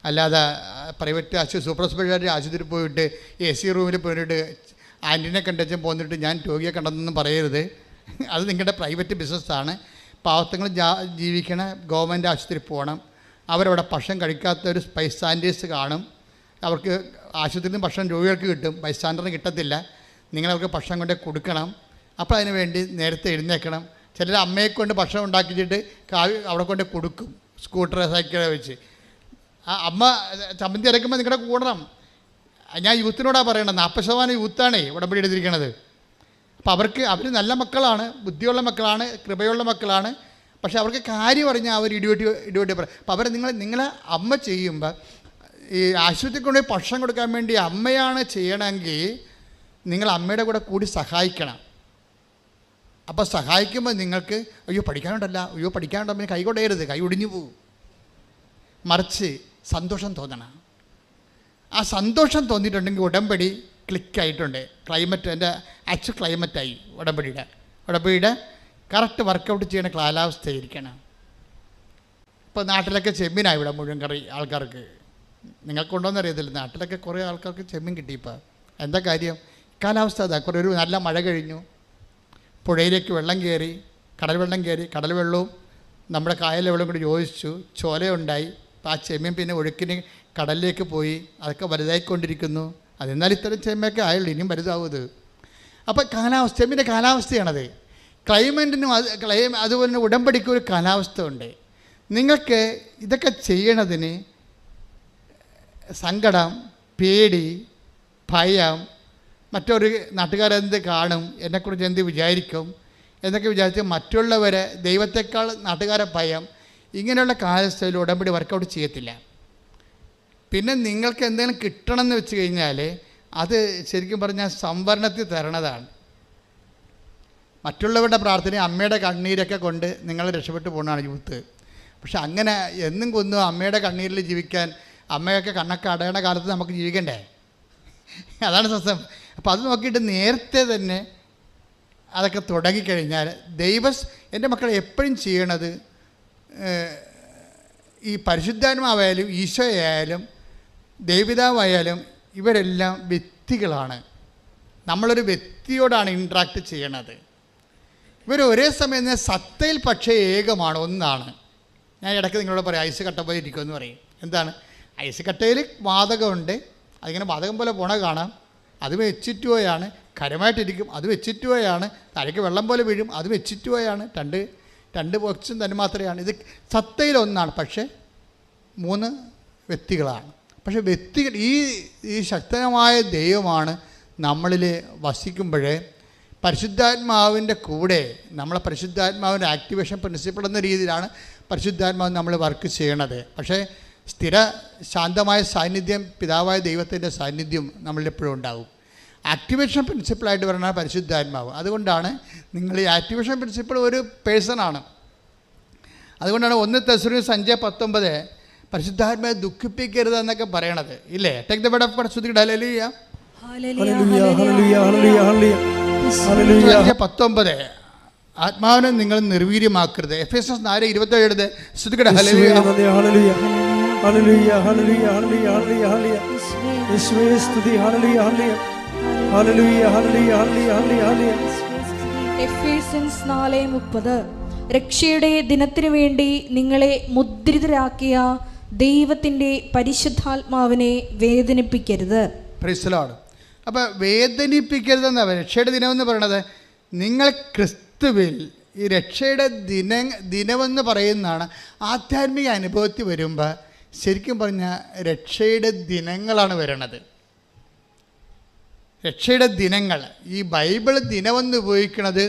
അല്ലാതെ പ്രൈവറ്റ് സൂപ്പർ സ്പെഷ്യാലിറ്റി ആശുപത്രി പോയിട്ട് AC റൂമിൽ പോയിട്ട് ആൻറ്റിനെ കണ്ടുവച്ചും പോന്നിട്ട് ഞാൻ രോഗിയെ കണ്ടെന്നൊന്നും പറയരുത്. അത് നിങ്ങളുടെ പ്രൈവറ്റ് ബിസിനസ്സാണ്. പാവത്തങ്ങൾ ജീവിക്കണ ഗവൺമെൻറ് ആശുപത്രി പോകണം. അവരവിടെ ഭക്ഷണം കഴിക്കാത്തൊരു ബൈസ്റ്റാൻഡേഴ്സ് കാണും. അവർക്ക് ആശുപത്രിയിൽ നിന്ന് ഭക്ഷണം രോഗികൾക്ക് കിട്ടും, ബൈസ്റ്റാൻഡറിന് കിട്ടത്തില്ല. നിങ്ങളവർക്ക് ഭക്ഷണം കൊണ്ട് കൊടുക്കണം. അപ്പോൾ അതിന് വേണ്ടി നേരത്തെ എഴുന്നേൽക്കണം. ചിലർ അമ്മയെ കൊണ്ട് ഭക്ഷണം ഉണ്ടാക്കിയിട്ട് അവിടെ കൊണ്ട് കൊടുക്കും, സ്കൂട്ടർ സൈക്കിളെ വെച്ച്. ആ അമ്മ ചമ്മന്തി അരയ്ക്കുമ്പോൾ നിങ്ങളുടെ കൂടണം. ഞാൻ യൂത്തിനോടാണ് പറയണത്. 40% യൂത്താണേ ഉടമ്പടി എടുത്തിരിക്കണത്. അപ്പോൾ അവർ നല്ല മക്കളാണ്, ബുദ്ധിയുള്ള മക്കളാണ്, കൃപയുള്ള മക്കളാണ്. പക്ഷെ അവർക്ക് കാര്യം പറഞ്ഞാൽ അവർ ഇടിയോട്ടി പറയും. അപ്പോൾ അവർ നിങ്ങളെ അമ്മ ചെയ്യുമ്പോൾ ഈ ആശുപത്രിക്ക് കൊണ്ടുപോയി ഭക്ഷണം കൊടുക്കാൻ വേണ്ടി അമ്മയാണ് ചെയ്യണമെങ്കിൽ നിങ്ങൾ അമ്മയുടെ കൂടി സഹായിക്കണം. അപ്പോൾ സഹായിക്കുമ്പോൾ നിങ്ങൾക്ക് പഠിക്കാനുണ്ടല്ലോ പിന്നെ കൈ കൊടയരുത്, കൈ ഒടിഞ്ഞു പോകും. മറിച്ച് സന്തോഷം തോന്നണം. ആ സന്തോഷം തോന്നിയിട്ടുണ്ടെങ്കിൽ ഉടമ്പടി ക്ലിക്കായിട്ടുണ്ട്. ക്ലൈമറ്റ് എൻ്റെ ആക്ച്വൽ ക്ലൈമറ്റായി ഉടമ്പടിയുടെ കറക്റ്റ് വർക്കൗട്ട് ചെയ്യുന്ന കാലാവസ്ഥയായിരിക്കണം. ഇപ്പോൾ നാട്ടിലൊക്കെ ചെമ്മീനായി ഇവിടെ മുഴുവൻ കറി ആൾക്കാർക്ക്. നിങ്ങൾക്കുണ്ടോയെന്ന് അറിയത്തില്ല, നാട്ടിലൊക്കെ കുറേ ആൾക്കാർക്ക് ചെമ്മീൻ കിട്ടി. ഇപ്പോൾ എന്താ കാര്യം? കാലാവസ്ഥ അതാ. ഒരു നല്ല മഴ കഴിഞ്ഞു, പുഴയിലേക്ക് വെള്ളം കയറി, കടൽ വെള്ളവും നമ്മുടെ കായലിലെ വെള്ളം കൂടി യോജിച്ചു, ചോലയുണ്ടായി. അപ്പോൾ ആ ചെമ്മീൻ പിന്നെ ഒഴുക്കിന് കടലിലേക്ക് പോയി, അതൊക്കെ വലുതായിക്കൊണ്ടിരിക്കുന്നു. അതെന്നാൽ ഇത്തരം ചെമ്മയൊക്കെ ആയുള്ളൂ, ഇനിയും വലുതാവുന്നത്. അപ്പോൾ ചെമ്മീൻ്റെ കാലാവസ്ഥയാണത്. ക്ലൈമറ്റിനും അതുപോലെ ഉടമ്പടിക്ക് ഒരു കാലാവസ്ഥ ഉണ്ട്. നിങ്ങൾക്ക് ഇതൊക്കെ ചെയ്യണതിന് സങ്കടം, പേടി, ഭയം, മറ്റൊരു നാട്ടുകാരെന്ത് കാണും, എന്നെക്കുറിച്ച് എന്ത് വിചാരിക്കും എന്നൊക്കെ വിചാരിച്ച് മറ്റുള്ളവരെ, ദൈവത്തെക്കാൾ നാട്ടുകാരെ ഭയം, ഇങ്ങനെയുള്ള കാലാവസ്ഥയിൽ ഉടമ്പടി വർക്കൗട്ട് ചെയ്യത്തില്ല. പിന്നെ നിങ്ങൾക്ക് എന്തെങ്കിലും കിട്ടണമെന്ന് വെച്ച് കഴിഞ്ഞാൽ അത് ശരിക്കും പറഞ്ഞാൽ സംവരണത്തിൽ തരണതാണ്. മറ്റുള്ളവരുടെ പ്രാർത്ഥന, അമ്മയുടെ കണ്ണീരൊക്കെ കൊണ്ട് നിങ്ങൾ രക്ഷപ്പെട്ടു പോകുന്നതാണ് യൂത്ത്. പക്ഷെ അങ്ങനെ എന്നും കൊന്നും അമ്മയുടെ കണ്ണീരിൽ ജീവിക്കാൻ, അമ്മയൊക്കെ കണ്ണൊക്കെ അടയണ കാലത്ത് നമുക്ക് ജീവിക്കണ്ടേ? അതാണ് സത്യം. അപ്പോൾ അത് നോക്കിയിട്ട് നേരത്തെ തന്നെ അതൊക്കെ തുടങ്ങിക്കഴിഞ്ഞാൽ എൻ്റെ മക്കളെ എപ്പോഴും ചെയ്യണത്, ഈ പരിശുദ്ധാത്മാവായാലും ഈശോയായാലും ദൈവപിതാവായാലും ഇവരെല്ലാം വ്യക്തികളാണ്. നമ്മളൊരു വ്യക്തിയോടാണ് ഇൻട്രാക്ട് ചെയ്യണത്. ഇവർ ഒരേ സമയം സത്തയിൽ പക്ഷേ ഏകമാണ്, ഒന്നാണ്. ഞാൻ ഇടയ്ക്ക് നിങ്ങളോട് പറയും ഐസ് കട്ട പോലെ ഇരിക്കുമെന്ന് പറയും. എന്താണ് ഐസ് കട്ടയിൽ? വാതകമുണ്ട്, അതിങ്ങനെ വാതകം പോലെ പോണ കാണാം. അത് വെച്ചിട്ടുപോയാണ്. കരമായിട്ടിരിക്കും, അത് വെച്ചിട്ടുപോയാണ്. തലയ്ക്ക് വെള്ളം പോലെ വീഴും, അത് വെച്ചിട്ടുപോയാണ്. രണ്ട് ബോക്സും തന്നെ മാത്രമാണ്. ഇത് സത്തയിൽ ഒന്നാണ്, പക്ഷേ 3 വ്യക്തികളാണ്. പക്ഷേ വ്യക്തികൾ ഈ ശക്തമായ ദൈവമാണ് നമ്മളിൽ വസിക്കുമ്പോഴേ പരിശുദ്ധാത്മാവിൻ്റെ കൂടെ നമ്മളെ പരിശുദ്ധാത്മാവിൻ്റെ ആക്ടിവേഷൻ പ്രിൻസിപ്പിൾ എന്ന രീതിയിലാണ് പരിശുദ്ധാത്മാവ് നമ്മൾ വർക്ക് ചെയ്യണത്. പക്ഷേ സ്ഥിര ശാന്തമായ സാന്നിധ്യം, പിതാവായ ദൈവത്തിൻ്റെ സാന്നിധ്യം നമ്മളിലെപ്പോഴും ഉണ്ടാകും. ആക്ടിവേഷൻ പ്രിൻസിപ്പിളായിട്ട് പറയുന്ന പരിശുദ്ധാത്മാവ്. അതുകൊണ്ടാണ് നിങ്ങൾ ഈ ആക്ടിവേഷൻ പ്രിൻസിപ്പിൾ ഒരു പേഴ്സണാണ്. അതുകൊണ്ടാണ് 1 തെസ്സലോനിക്കർ 5:19 പരിശുദ്ധാത്മാവെ ദുഃഖിപ്പിക്കരുത് എന്നൊക്കെ പറയണത് ഇല്ലേ? Take the word of God. ശ്രുതിക്കട്ടെ ഹല്ലേലൂയ ഹല്ലേലൂയ ഹല്ലേലൂയ ഹല്ലേലൂയ. 5:19 ആത്മാവിനെ നിങ്ങൾ നിർവീര്യമാക്കരുത്. എഫേസ്യസ് 4:27 ശ്രുതിക്കട്ടെ ഹല്ലേലൂയ ഹല്ലേലൂയ. ഹല്ലേലൂയ ഹല്ലേലൂയ ഹല്ലേലൂയ ഹല്ലേലൂയ യേശുവേ സ്തുതി ഹല്ലേലൂയ ഹല്ലേലൂയ ഹല്ലേലൂയ ഹല്ലേലൂയ ഹല്ലേലൂയ ഹല്ലേലൂയ. എഫേസ്യൻസ് 4:30 രക്ഷയുടെ ദിനത്തിനു വേണ്ടി നിങ്ങളെ മുദ്രിതരാക്കിയ ദൈവത്തിൻ്റെ പരിശുദ്ധാത്മാവിനെ വേദനിപ്പിക്കരുത്. Praise the Lord. അപ്പോൾ വേദനിപ്പിക്കരുതെന്നാ രക്ഷയുടെ ദിനമെന്ന് പറയണത്. നിങ്ങൾ ക്രിസ്തുവിൽ ഈ രക്ഷയുടെ ദിനമെന്ന് പറയുന്നതാണ്. ആധ്യാത്മിക അനുഭവത്തിൽ വരുമ്പോൾ ശരിക്കും പറഞ്ഞാൽ രക്ഷയുടെ ദിനങ്ങളാണ് വരണത്. രക്ഷയുടെ ദിനങ്ങൾ, ഈ ബൈബിൾ ദിനമെന്ന് ഉപയോഗിക്കുന്നത്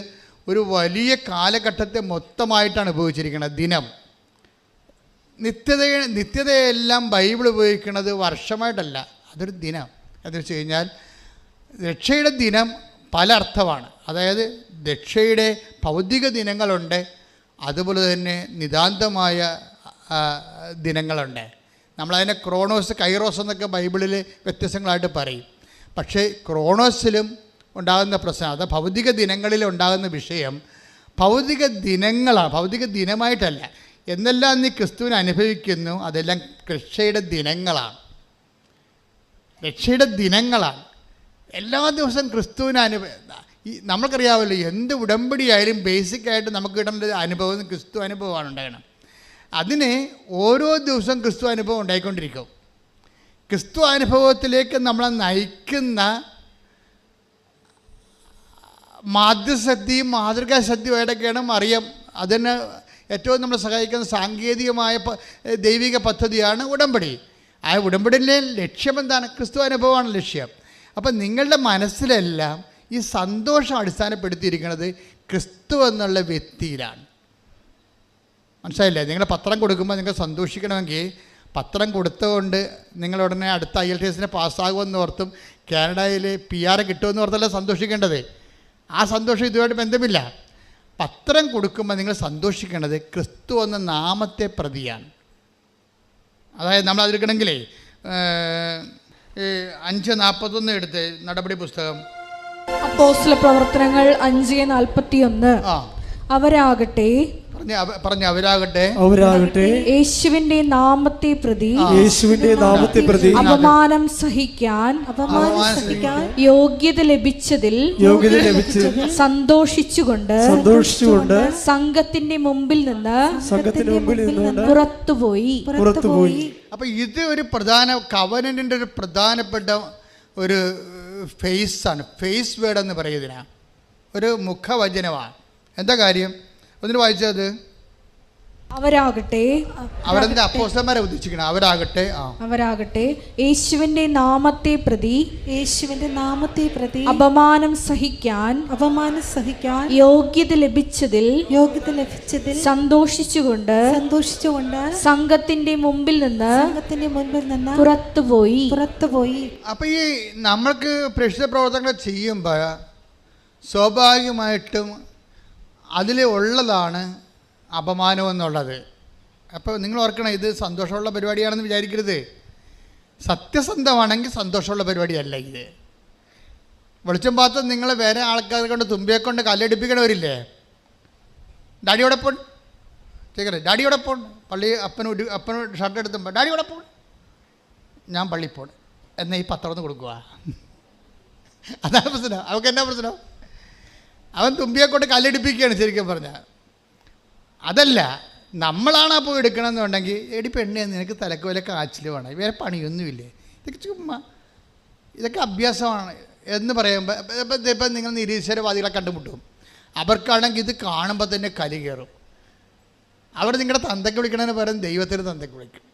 ഒരു വലിയ കാലഘട്ടത്തെ മൊത്തമായിട്ടാണ് ഉപയോഗിച്ചിരിക്കുന്നത്. ദിനം, നിത്യതയെല്ലാം ബൈബിൾ ഉപയോഗിക്കുന്നത് വർഷമായിട്ടല്ല, അതൊരു ദിനം. എന്ന് വെച്ച് കഴിഞ്ഞാൽ രക്ഷയുടെ ദിനം പല അർത്ഥമാണ്. അതായത് രക്ഷയുടെ ഭൗതിക ദിനങ്ങളുണ്ട്, അതുപോലെ തന്നെ നിതാന്തമായ ദിനങ്ങളുണ്ട്. നമ്മളതിനെ ക്രോണോസ്, കൈറോസ് എന്നൊക്കെ ബൈബിളിൽ വ്യത്യസ്തങ്ങളായിട്ട് പറയും. പക്ഷേ ക്രോണോസിലും ഉണ്ടാകുന്ന പ്രശ്നം, അത് ഭൗതിക ദിനങ്ങളിൽ ഉണ്ടാകുന്ന വിഷയം ഭൗതിക ദിനങ്ങളാണ്, ഭൗതിക ദിനമായിട്ടല്ല. എന്നെല്ലാം നീ ക്രിസ്തുവിനെ അനുഭവിക്കുന്നു, അതെല്ലാം രക്ഷയുടെ ദിനങ്ങളാണ്. രക്ഷയുടെ ദിനങ്ങളാണ്. എല്ലാ ദിവസവും ക്രിസ്തുവിനെ നമ്മൾക്കറിയാമല്ലോ, എന്ത് ഉടമ്പടിയായാലും ബേസിക്കായിട്ട് നമുക്ക് കിട്ടേണ്ട അനുഭവം ക്രിസ്തു അനുഭവമാണ് ഉണ്ടാകണം. അതിന് ഓരോ ദിവസവും ക്രിസ്തു അനുഭവം ഉണ്ടായിക്കൊണ്ടിരിക്കും. ക്രിസ്തു അനുഭവത്തിലേക്ക് നമ്മളെ നയിക്കുന്ന മാധ്യശക്തിയും മാതൃകാശക്തിയുമായിട്ടൊക്കെയാണ് മറിയം. അതിന് ഏറ്റവും നമ്മളെ സഹായിക്കുന്ന സാങ്കേതികമായ ദൈവിക പദ്ധതിയാണ് ഉടമ്പടി. ആ ഉടമ്പടിയിലെ ലക്ഷ്യം എന്താണ്? ക്രിസ്തു അനുഭവമാണ് ലക്ഷ്യം. അപ്പം നിങ്ങളുടെ മനസ്സിലെല്ലാം ഈ സന്തോഷം അടിസ്ഥാനപ്പെടുത്തിയിരിക്കുന്നത് ക്രിസ്തു എന്നുള്ള വ്യക്തിയിലാണ്. മനസ്സിലായില്ലേ? നിങ്ങൾ പത്രം കൊടുക്കുമ്പോൾ നിങ്ങൾ സന്തോഷിക്കണമെങ്കിൽ പത്രം കൊടുത്തുകൊണ്ട് നിങ്ങൾ ഉടനെ അടുത്ത IELTS പാസ്സാകുമെന്ന് ഓർത്തും കാനഡയിൽ PR കിട്ടുമെന്ന് ഓർത്തല്ല സന്തോഷിക്കേണ്ടത്. ആ സന്തോഷം ഇതുമായിട്ട് ബന്ധമില്ല. പത്രം കൊടുക്കുമ്പോൾ നിങ്ങൾ സന്തോഷിക്കേണ്ടത് ക്രിസ്തു എന്ന നാമത്തെ പ്രതിയാണ്. അതായത് നമ്മൾ അതിരിക്കണമെങ്കിലേ 5:41 എടുത്ത് നടപടി പുസ്തകം, അപ്പോസ്തല പ്രവർത്തനങ്ങൾ 5:41. അവരാകട്ടെ അവരാകട്ടെ യേശുവിന്റെ നാമത്തെ പ്രതി അപമാനം സഹിക്കാൻ യോഗ്യത ലഭിച്ചതിൽ സന്തോഷിച്ചുകൊണ്ട് സംഘത്തിന്റെ മുമ്പിൽ നിന്ന് പുറത്തുപോയി. അപ്പൊ ഇത് ഒരു പ്രധാന കവനന്റിന്റെ ഒരു പ്രധാനപ്പെട്ട ഒരു ഫേസാണ്. ഫേസ് വേർഡ് എന്ന് പറയുന്നതിനാ ഒരു മുഖവചനമാണ്. എന്താ കാര്യം? ഒന്നിന് വായിച്ചത് അവരാകട്ടെ, അവരെന്താ അപ്പോസ്തലന്മാരെ ഉദ്ദേശിക്കണം. അവരാകട്ടെ യേശുവിന്റെ നാമത്തെ പ്രതി അപമാനം സഹിക്കാൻ യോഗ്യത ലഭിച്ചതിൽ സന്തോഷിച്ചുകൊണ്ട് സംഘത്തിന്റെ മുമ്പിൽ നിന്ന് പുറത്തുപോയി. അപ്പൊ ഈ നമ്മൾക്ക് പ്രേക്ഷിത പ്രവർത്തനങ്ങൾ ചെയ്യുമ്പോൾ സ്വാഭാവികമായിട്ടും അതിൽ ഉള്ളതാണ് അപമാനം എന്നുള്ളത്. അപ്പോൾ നിങ്ങൾ ഓർക്കണം, ഇത് സന്തോഷമുള്ള പരിപാടിയാണെന്ന് വിചാരിക്കരുത്. സത്യസന്ധമാണെങ്കിൽ സന്തോഷമുള്ള പരിപാടിയല്ല ഇത്. വെളിച്ചം പാത്ത് നിങ്ങൾ വേറെ ആൾക്കാരെ കൊണ്ട് തുമ്പിയെ കൊണ്ട് കല്ലടിപ്പിക്കണവരില്ലേ? ഡാഡിയോടെ പോൺ ചെയ്യല്ലേ, ഡാഡിയോടെ പോൺ പള്ളി അപ്പന് ഷർട്ട് എടുത്തുമ്പോൾ ഡാഡിയോടെ പോൺ, ഞാൻ പള്ളി പോൺ എന്നാൽ ഈ പത്രം കൊടുക്കുക. അതാണ് പ്രശ്നം. അവർക്ക് എന്നാ പ്രശ്നം? അവൻ തുമ്പിയെ കൊണ്ട് കല്ലടിപ്പിക്കുകയാണ് ശരിക്കും പറഞ്ഞാൽ. അതല്ല, നമ്മളാണ് അപ്പോൾ എടുക്കണമെന്നുണ്ടെങ്കിൽ എടി പെണ്ണേ നിനക്ക് തലക്ക് വല്ല കാച്ചിൽ വേണം, വേറെ പണിയൊന്നുമില്ലേ, ഇതൊക്കെ ചുമ്മാ ഇതൊക്കെ അഭ്യാസമാണ് എന്ന് പറയുമ്പോൾ ഇപ്പം നിങ്ങൾ നിരീശ്വരവാദികളെ കണ്ടുമുട്ടും. അവർക്കാണെങ്കിൽ ഇത് കാണുമ്പോൾ തന്നെ കലി കയറും. അവർ നിങ്ങളുടെ തന്തയ്ക്ക് വിളിക്കണതിന് പകരം ദൈവത്തിന് തന്തയ്ക്ക് വിളിക്കും.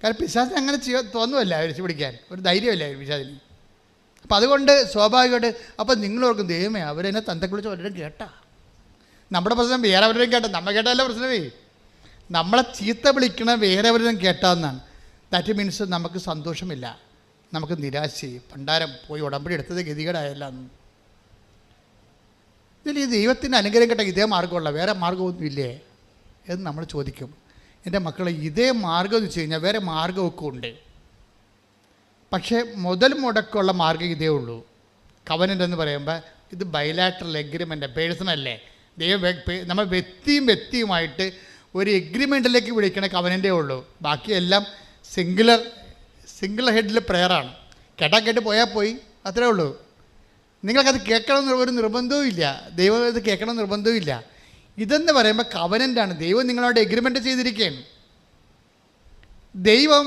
കാരണം പിശാചിന് അങ്ങനെ തോന്നുമല്ല വിളിച്ച് പിടിക്കാൻ, ഒരു ധൈര്യമല്ല പിശാചിന്. അപ്പം അതുകൊണ്ട് സ്വാഭാവികമായിട്ട് അപ്പം നിങ്ങളോർക്കും ദൈവമേ അവരെന്നെ തന്തയ്ക്ക് വിളിച്ച് അവരുടെ കേട്ടാ. നമ്മുടെ പ്രശ്നം വേറെ അവരുടെയും കേട്ടാ, നമ്മൾ കേട്ടല്ല പ്രശ്നമേ. നമ്മളെ ചീത്ത വിളിക്കണ വേറെ അവരും കേട്ടാന്നാണ്. ദാറ്റ് മീൻസ് നമുക്ക് സന്തോഷമില്ല, നമുക്ക് നിരാശയും പണ്ടാരം പോയി ഉടമ്പടി എടുത്തത് ഗതികേടായല്ല. ഇതിൽ ഈ ദൈവത്തിൻ്റെ അനുഗ്രഹം കേട്ട ഇതേ മാർഗ്ഗമുള്ള വേറെ മാർഗ്ഗമൊന്നുമില്ലേ എന്ന് നമ്മൾ ചോദിക്കും. എൻ്റെ മക്കളെ, ഇതേ മാർഗ്ഗം എന്ന് വെച്ച് കഴിഞ്ഞാൽ വേറെ മാർഗ്ഗമൊക്കെ ഉണ്ട്. പക്ഷേ മുതൽ മുടക്കമുള്ള മാർഗ്ഗം ഇതേ ഉള്ളൂ. കവനൻ്റ് എന്ന് പറയുമ്പോൾ ഇത് ബൈലാറ്ററൽ എഗ്രിമെൻ്റ്, പേഴ്സണല്ലേ. നമ്മൾ വ്യക്തിയുമായിട്ട് ഒരു എഗ്രിമെൻറ്റിലേക്ക് വിളിക്കണ കവനൻ്റെ ഉള്ളൂ. ബാക്കിയെല്ലാം സിംഗിൾ ഹെഡിൽ പ്രെയറാണ്. കേട്ടാൽ കേട്ട് പോയാൽ പോയി, അത്രേ ഉള്ളൂ. നിങ്ങൾക്കത് കേൾക്കണമെന്ന് ഒരു നിർബന്ധവും ഇല്ല. ദൈവം ഇത് കേൾക്കണം നിർബന്ധവും ഇല്ല. ഇതെന്ന് പറയുമ്പോൾ കവനൻ്റാണ്. ദൈവം നിങ്ങളോട് എഗ്രിമെൻ്റ് ചെയ്തിരിക്കുകയാണ്. ദൈവം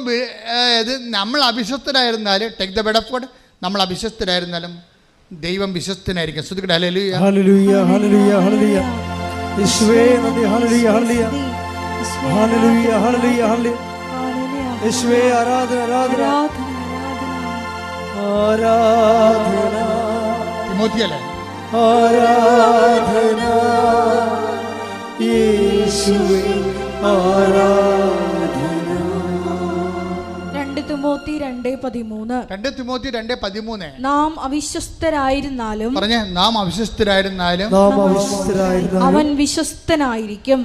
ഇത് നമ്മൾ അവിശ്വസ്തരായിരുന്നാലും, take the word of God, നമ്മൾ അവിശ്വസ്തരായിരുന്നാലും ദൈവം വിശ്വസ്തനായിരിക്കും. ശ്രദ്ധിക്കട്ടെ. ഹല്ലേലൂയ ഹല്ലേലൂയ ഹല്ലേലൂയ ഹല്ലേലൂയ. യേശുവേ നന്ദി. ഹല്ലേലൂയ ഹല്ലേലൂയ ഹല്ലേലൂയ ഹല്ലേലൂയ ഹല്ലേലൂയ. യേശുവേ ആരാധന ആരാധന ആരാധന. തിമോത്തിയല്ലേ? ആരാധന യേശുവേ ആരാധന. 2 തിമോത്തി 2:13 നാം അവിശ്വസ്തരായിരുന്നാലും പറഞ്ഞേ, നാം അവിശ്വസ്തരായിരുന്നാലും അവൻ വിശ്വസ്തനായിരിക്കും.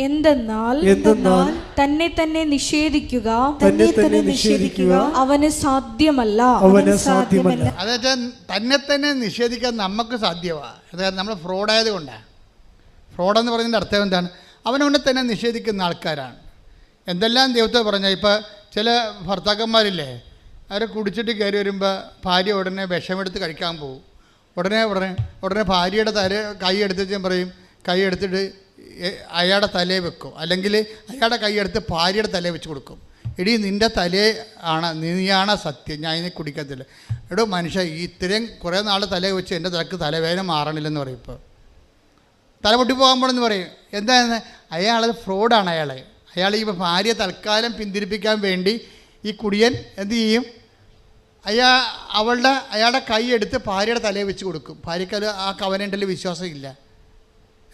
എന്തെന്നാൽ തന്നെ തന്നെ നിഷേധിക്കുക അവന് സാധ്യമല്ല. അതായത് തന്നെ തന്നെ നിഷേധിക്കാൻ നമുക്ക് സാധ്യമാണ്. അതായത് നമ്മൾ ഫ്രോഡായത് കൊണ്ടാണ്. ഫ്രോഡെന്ന് പറയുന്നതിൻ്റെ അർത്ഥം എന്താണ്? അവനവനെ തന്നെ നിഷേധിക്കുന്ന ആൾക്കാരാണ്. എന്തെല്ലാം ദൈവത്തെ പറഞ്ഞാൽ, ഇപ്പോൾ ചില ഭർത്താക്കന്മാരില്ലേ, അവർ കുടിച്ചിട്ട് കയറി വരുമ്പോൾ ഭാര്യ ഉടനെ വിഷമെടുത്ത് കഴിക്കാൻ പോകും. ഉടനെ ഭാര്യയുടെ കൈ എടുത്തിട്ട് പറയും, കൈ എടുത്തിട്ട് അയാളുടെ തലയെ വെക്കും, അല്ലെങ്കിൽ അയാളുടെ കൈ എടുത്ത് ഭാര്യയുടെ തലയെ വെച്ച് കൊടുക്കും. എടീ, നിൻ്റെ തലേ ആണ്, നീയാണ് സത്യം, ഞാൻ ഇതിനെ കുടിക്കത്തില്ല. എടോ മനുഷ്യ, ഇത്രയും കുറേ നാൾ തലയെ വെച്ച് എൻ്റെ തലക്ക് തലവേദന മാറണില്ലെന്ന് പറയും. ഇപ്പോൾ തല പൊട്ടിപ്പോകാൻ പോണെന്ന് പറയും. എന്താണെന്ന്? അയാളത് ഫ്രോഡാണ്. അയാൾ ഈ ഭാര്യ തൽക്കാലം പിന്തിരിപ്പിക്കാൻ വേണ്ടി ഈ കുടിയൻ എന്ത് ചെയ്യും? അയാളുടെ കൈ എടുത്ത് ഭാര്യയുടെ തലയെ വെച്ച് കൊടുക്കും. ഭാര്യയ്ക്ക് ആ കവനൻ്റിൽ വിശ്വാസം ഇല്ല.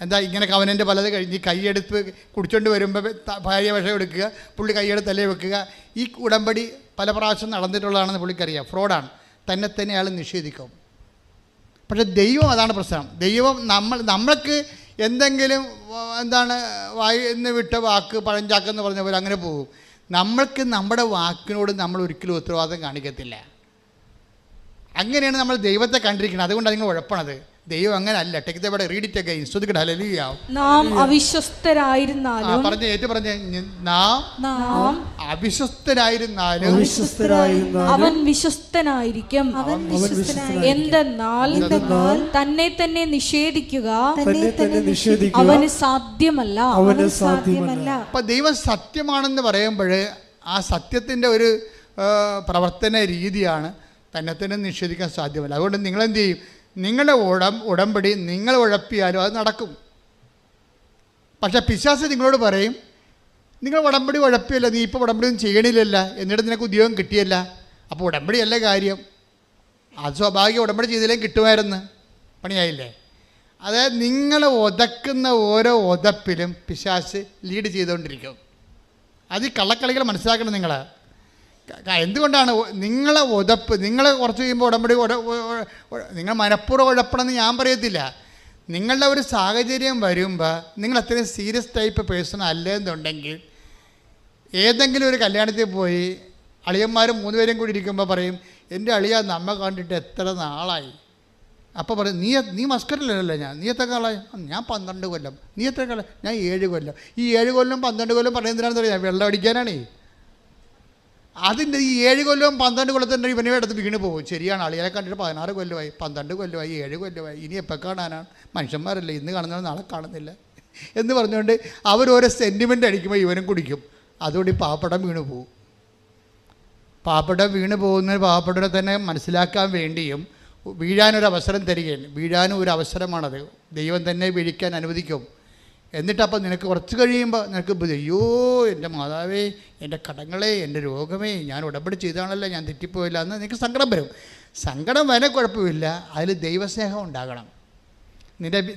എന്താ ഇങ്ങനെ കവനൻ്റ് പലത് കഴിഞ്ഞ് കൈയെടുത്ത് കുടിച്ചോണ്ട് വരുമ്പോൾ ഭാര്യ വിഷം എടുക്കുക, പുള്ളി കൈയുടെ തലയെ വെക്കുക. ഈ ഉടമ്പടി പല പ്രാവശ്യം നടന്നിട്ടുള്ളതാണെന്ന് പുള്ളിക്കറിയാം. ഫ്രോഡാണ്. തന്നെ അയാൾ നിഷേധിക്കും. പക്ഷെ ദൈവം അതാണ് പ്രശ്നം. ദൈവം നമ്മൾക്ക് എന്തെങ്കിലും വായിന്ന് വിട്ട വാക്ക് പഴഞ്ചാക്കെന്ന് പറഞ്ഞ പോലെ അങ്ങനെ പോകും. നമ്മൾക്ക് നമ്മുടെ വാക്കിനോട് നമ്മൾ ഒരിക്കലും ഉത്തരവാദിത്തം കാണിക്കത്തില്ല. അങ്ങനെയാണ് നമ്മൾ ദൈവത്തെ കണ്ടിരിക്കുന്നത്. അതുകൊണ്ടാണ് നിങ്ങൾ ഉഴപ്പണത്. ദൈവം അങ്ങനെ അല്ല. Take the word, read it again. ശ്രദ്ധിക്കട്ടെ. ഹല്ലേലൂയ. നാം അവിശ്വസ്തരായിരുന്നാലും നാം അവിശ്വസ്തരായിരുന്നാലും അവൻ വിശ്വസ്തനായിരിക്കും. എന്തെന്നാൽ തന്നെ തന്നെ നിഷേധിക്കുക അവന് സാധ്യമല്ല. അപ്പം ദൈവം സത്യമാണെന്ന് പറയുമ്പോൾ ആ സത്യത്തിൻ്റെ ഒരു പ്രവർത്തന രീതിയാണ് തന്നെ തന്നെ നിഷേധിക്കാൻ സാധ്യമല്ല. അതുകൊണ്ട് നിങ്ങളെന്ത് ചെയ്യും? നിങ്ങളുടെ ഉടമ്പടി നിങ്ങൾ ഉഴപ്പിയാലും അത് നടക്കും. പക്ഷേ പിശാച് നിങ്ങളോട് പറയും, നിങ്ങൾ ഉടമ്പടി ഉഴപ്പിയല്ല, നീ ഇപ്പോൾ ഉടമ്പടി ഒന്നും ചെയ്യണില്ലല്ല, എന്നിട്ട് നിനക്ക് ഉദ്യോഗം കിട്ടിയല്ല, അപ്പോൾ ഉടമ്പടിയല്ല കാര്യം. അത് സ്വാഭാവികം, ഉടമ്പടി ചെയ്തില്ലെങ്കിൽ കിട്ടുമായിരുന്നു, പണിയായില്ലേ? അതായത് നിങ്ങളെ ഉതക്കുന്ന ഓരോ ഉതപ്പിലും പിശാച് ലീഡ് ചെയ്തുകൊണ്ടിരിക്കും. അത് ഈ കള്ളക്കളികൾ മനസ്സിലാക്കണം നിങ്ങൾ. എന്തുകൊണ്ടാണ് നിങ്ങളെ ഉതപ്പ്? നിങ്ങൾ കുറച്ച് കഴിയുമ്പോൾ ഉടമ്പടി നിങ്ങൾ മനഃപൂർവ്വം ഉഴപ്പണമെന്ന് ഞാൻ പറയത്തില്ല. നിങ്ങളുടെ ഒരു സാഹചര്യം വരുമ്പോൾ നിങ്ങൾ അത്രയും സീരിയസ് ടൈപ്പ് പേഴ്സൺ അല്ലെന്നുണ്ടെങ്കിൽ ഏതെങ്കിലും ഒരു കല്യാണത്തിൽ പോയി അളിയന്മാരും 3 പേരും കൂടി ഇരിക്കുമ്പോൾ പറയും, എൻ്റെ അളിയ നമ്മ കണ്ടിട്ട് എത്ര നാളായി. അപ്പോൾ പറയും, നീ മസ്കറ്റിലല്ലേ, നീ എത്ര കാലമായി? ഞാൻ 12 കൊല്ലം. നീ എത്ര കാലം? ഞാൻ 7 കൊല്ലം. ഈ 7 കൊല്ലം 12 കൊല്ലം പറയുന്നതിനാണെന്ന് അറിയാം, വെള്ളം അടിക്കാനാണേ. അതിൻ്റെ ഈ 7 കൊല്ലവും 12 കൊല്ലത്തിൻ്റെ ഇവനെ എടുത്ത് വീണ് പോകും. ശരിയാണ്, അളിയെ കണ്ടിട്ട് 16 കൊല്ലമായി, 12 കൊല്ലമായി, 7 കൊല്ലമായി, ഇനി എപ്പോൾ കാണാനാണ്? മനുഷ്യന്മാരല്ലേ, ഇന്ന് കാണുന്നവർ നാളെ കാണുന്നില്ല എന്ന് പറഞ്ഞുകൊണ്ട് അവരോരോ സെൻറ്റിമെൻ്റ് അടിക്കുമ്പോൾ ഇവനും കുടിക്കും. അതുകൊണ്ട് ഈ പാവപ്പെട്ട വീണ് പോകും. പാവപ്പെട്ട വീണ് പോകുന്ന പാവപ്പെട്ടവരെ തന്നെ മനസ്സിലാക്കാൻ വേണ്ടിയും വീഴാനൊരവസരം തരികയാണ്. വീഴാനും ഒരു അവസരമാണത്. ദൈവം തന്നെ വീഴിക്കാൻ അനുവദിക്കും. എന്നിട്ടപ്പോൾ നിനക്ക് കുറച്ച് കഴിയുമ്പോൾ നിനക്ക് അയ്യോ എൻ്റെ മാതാവേ, എൻ്റെ കടങ്ങളെ, എൻ്റെ രോഗമേ, ഞാൻ ഉടമ്പടി ചെയ്താണല്ലോ, ഞാൻ തെറ്റിപ്പോയില്ല എന്ന് നിനക്ക് സങ്കടം വരും. സങ്കടം വരെ കുഴപ്പമില്ല, അതിൽ ദൈവസ്നേഹം ഉണ്ടാകണം.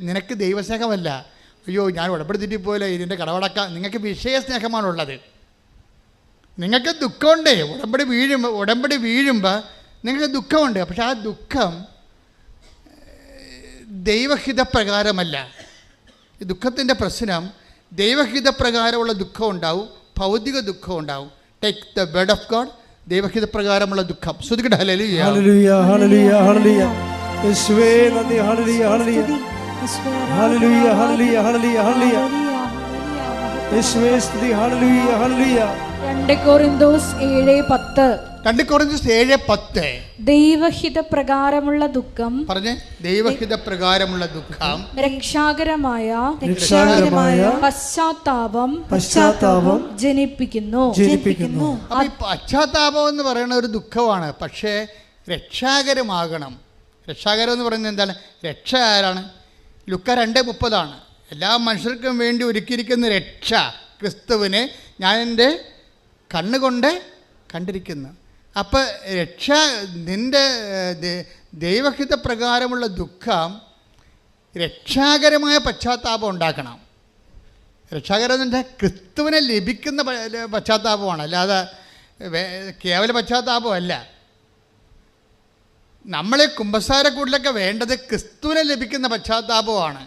നിനക്ക് ദൈവസ്നേഹമല്ല, അയ്യോ ഞാൻ ഉടമ്പടി തെറ്റിപ്പോയില്ല, ഇതിൻ്റെ കടവടക്കാം. നിങ്ങൾക്ക് വിഷയസ്നേഹമാണുള്ളത്. നിങ്ങൾക്ക് ദുഃഖമുണ്ട്. ഉടമ്പടി വീഴുമ്പോൾ നിങ്ങൾക്ക് ദുഃഖമുണ്ട്. പക്ഷെ ആ ദുഃഖം ദൈവഹിതപ്രകാരമല്ല. ഈ ദുഃഖത്തിൻ്റെ പ്രശ്നം ദൈവഹിതപ്രകാരമുള്ള ദുഃഖം ഉണ്ടാവും, ഭൗതിക ദുഃഖം ഉണ്ടാവും. Take the word of God, ദൈവഹിതപ്രകാരമുള്ള ദുഃഖം. ശ്രദ്ധിക്കട്ടെ. ഹല്ലേലൂയ ഹല്ലേലൂയ ഹല്ലേലൂയ ഹല്ലേലൂയ. യേശുവേ നന്ദി. ഹല്ലേലൂയ ഹല്ലേലൂയ ഹല്ലേലൂയ ഹല്ലേലൂയ ഹല്ലേലൂയ ഹല്ലേലൂയ യേശുവേ സ്തുതി. ഹല്ലേലൂയ ഹല്ലേലൂയ. 2 കൊരിന്തോസ് 7:10 2 കൊരിന്തോസ് 7:10 ദൈവഹിത പ്രകാരമുള്ള ദുഃഖം പറഞ്ഞേ. ദൈവഹിത പ്രകാരമുള്ള ദുഃഖം രക്ഷാകരമായ പശ്ചാത്താപം ജനിപ്പിക്കുന്നു. അപ്പൊ ഈ പശ്ചാത്താപം എന്ന് പറയുന്ന ഒരു ദുഃഖമാണ്, പക്ഷേ രക്ഷാകരമാകണം. രക്ഷാകരം എന്ന് പറയുന്നത് എന്താണ്? രക്ഷ ആരാണ്? ലുക്ക 2:30 എല്ലാ മനുഷ്യർക്കും വേണ്ടി ഒരുക്കിയിരിക്കുന്ന രക്ഷ ക്രിസ്തുവിനെ ഞാൻ എൻ്റെ കണ്ണുകൊണ്ട് കണ്ടിരിക്കുന്നു. അപ്പോൾ രക്ഷ നിൻ്റെ ദൈവഹിത പ്രകാരമുള്ള ദുഃഖം രക്ഷാകരമായ പശ്ചാത്താപം ഉണ്ടാക്കണം. രക്ഷാകരം എന്ന് വെച്ചാൽ ക്രിസ്തുവിനെ ലഭിക്കുന്ന പശ്ചാത്താപമാണ്, അല്ലാതെ കേവല പശ്ചാത്താപമല്ല. നമ്മളെ കുമ്പസാരക്കൂട്ടിലൊക്കെ വേണ്ടത് ക്രിസ്തുവിനെ ലഭിക്കുന്ന പശ്ചാത്താപമാണ്,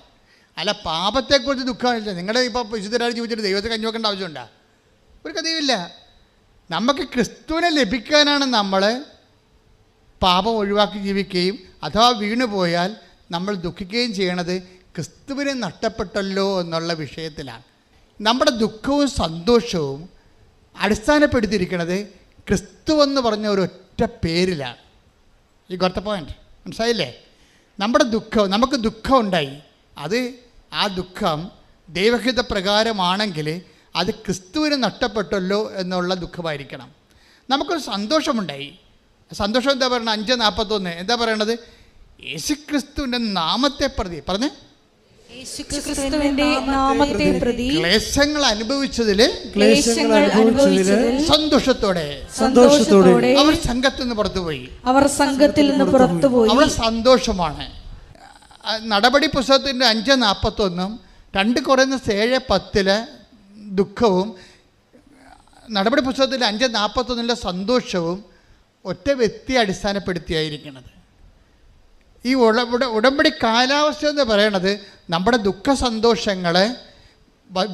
അല്ല പാപത്തെക്കുറിച്ച് ദുഃഖമില്ല. നിങ്ങളുടെ ഇപ്പോൾ വിശുദ്ധരായി ജീവിച്ചിട്ട് ദൈവത്തെ കഞ്ഞി വെക്കേണ്ട ആവശ്യമുണ്ടോ? ഒരു കഥയുമില്ല. നമുക്ക് ക്രിസ്തുവിനെ ലഭിക്കാനാണ് നമ്മൾ പാപം ഒഴിവാക്കി ജീവിക്കുകയും അഥവാ വീണുപോയാൽ നമ്മൾ ദുഃഖിക്കുകയും ചെയ്യണത് ക്രിസ്തുവിനെ നഷ്ടപ്പെട്ടല്ലോ എന്നുള്ള വിഷയത്തിലാണ്. നമ്മുടെ ദുഃഖവും സന്തോഷവും അടിസ്ഥാനപ്പെടുത്തിയിരിക്കുന്നത് ക്രിസ്തു എന്ന് പറഞ്ഞ ഒരൊറ്റ പേരിലാണ്. ഈ ഗോട്ട് ദ പോയിന്റ്, മനസ്സിലായില്ലേ? നമുക്ക് ദുഃഖം ഉണ്ടായി, ആ ദുഃഖം ദൈവഹിത പ്രകാരമാണെങ്കിൽ അത് ക്രിസ്തുവിന് നഷ്ടപ്പെട്ടല്ലോ എന്നുള്ള ദുഃഖമായിരിക്കണം. നമുക്കൊരു സന്തോഷമുണ്ടായി, സന്തോഷം എന്താ പറയുന്നത്? 5:41 എന്താ പറയണത്? യേശുക്രിസ്തുവിൻ്റെ നാമത്തെ പ്രതി പറഞ്ഞേ, ക്ലേശങ്ങൾ അനുഭവിച്ചതിൽ സന്തോഷത്തോടെ അവർ സംഘത്തിൽ നിന്ന് പുറത്തുപോയി. അവിടെ സന്തോഷമാണ്. നടപടി പുസ്തകത്തിൻ്റെ 5:41 2 കൊരിന്തോസ് 7:10 ദുഃഖവും നടപടി പുസ്തകത്തിൻ്റെ 5:41 സന്തോഷവും ഒറ്റ വ്യക്തിയെ അടിസ്ഥാനപ്പെടുത്തിയായിരിക്കുന്നത്. ഈ ഉടമ്പടി കാലാവസ്ഥ എന്ന് പറയണത് നമ്മുടെ ദുഃഖ സന്തോഷങ്ങളെ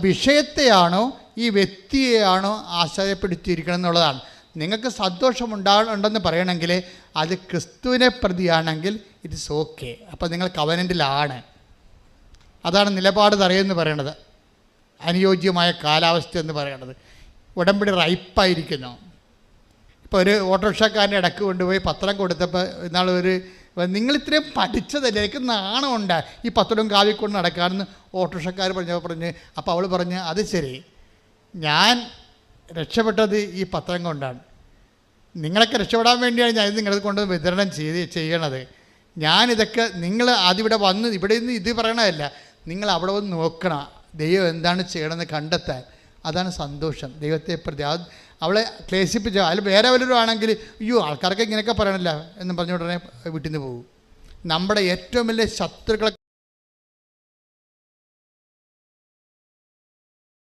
വിഷയത്തെയാണോ ഈ വ്യക്തിയെയാണോ ആശ്രയപ്പെടുത്തിയിരിക്കണം എന്നുള്ളതാണ്. നിങ്ങൾക്ക് സന്തോഷമുണ്ടെന്ന് പറയണമെങ്കിൽ അത് ക്രിസ്തുവിനെ പ്രതിയാണെങ്കിൽ ഇറ്റ് ഇസ് ഓക്കെ. അപ്പോൾ നിങ്ങൾ കവനൻറ്റിലാണ്. അതാണ് നിലപാട് തറയെന്ന് പറയണത്, അനുയോജ്യമായ കാലാവസ്ഥ എന്ന് പറയണത്. ഉടമ്പടി റൈപ്പായിരിക്കുന്നു. ഇപ്പോൾ ഒരു ഓട്ടോറിക്ഷക്കാരൻ്റെ ഇടക്ക് കൊണ്ടുപോയി പത്രം കൊടുത്തപ്പോൾ നിങ്ങളിത്രയും പഠിച്ചതല്ലേ, എനിക്ക് നാണമുണ്ട് ഈ പത്രവും കാവിക്കൊണ്ട് നടക്കാമെന്ന് ഓട്ടോറിക്ഷക്കാർ പറഞ്ഞ്. അപ്പോൾ അവൾ പറഞ്ഞ്, അത് ശരി, ഞാൻ രക്ഷപ്പെട്ടത് ഈ പത്രം കൊണ്ടാണ്, നിങ്ങളൊക്കെ രക്ഷപ്പെടാൻ വേണ്ടിയാണ് ഞാൻ ഇത് നിങ്ങളത് കൊണ്ട് വിതരണം ചെയ്യണത്. ഞാനിതൊക്കെ നിങ്ങൾ അതിവിടെ വന്ന് ഇവിടെ നിന്ന് ഇത് പറയണതല്ല, നിങ്ങൾ അവിടെ വന്ന് നോക്കണം ദൈവം എന്താണ് ചെയ്യണമെന്ന് കണ്ടെത്താൻ. അതാണ് സന്തോഷം ദൈവത്തെ പ്രതി. അവളെ ക്ലേശിപ്പിച്ച അതിൽ വേറെ വല്ലവരും ആണെങ്കിൽ അയ്യോ ആൾക്കാർക്ക് ഇങ്ങനെയൊക്കെ പറയണല്ല എന്ന് പറഞ്ഞുകൊണ്ടേ വീട്ടിൽ നിന്ന് പോകും. നമ്മുടെ ഏറ്റവും വലിയ ശത്രുക്കളെ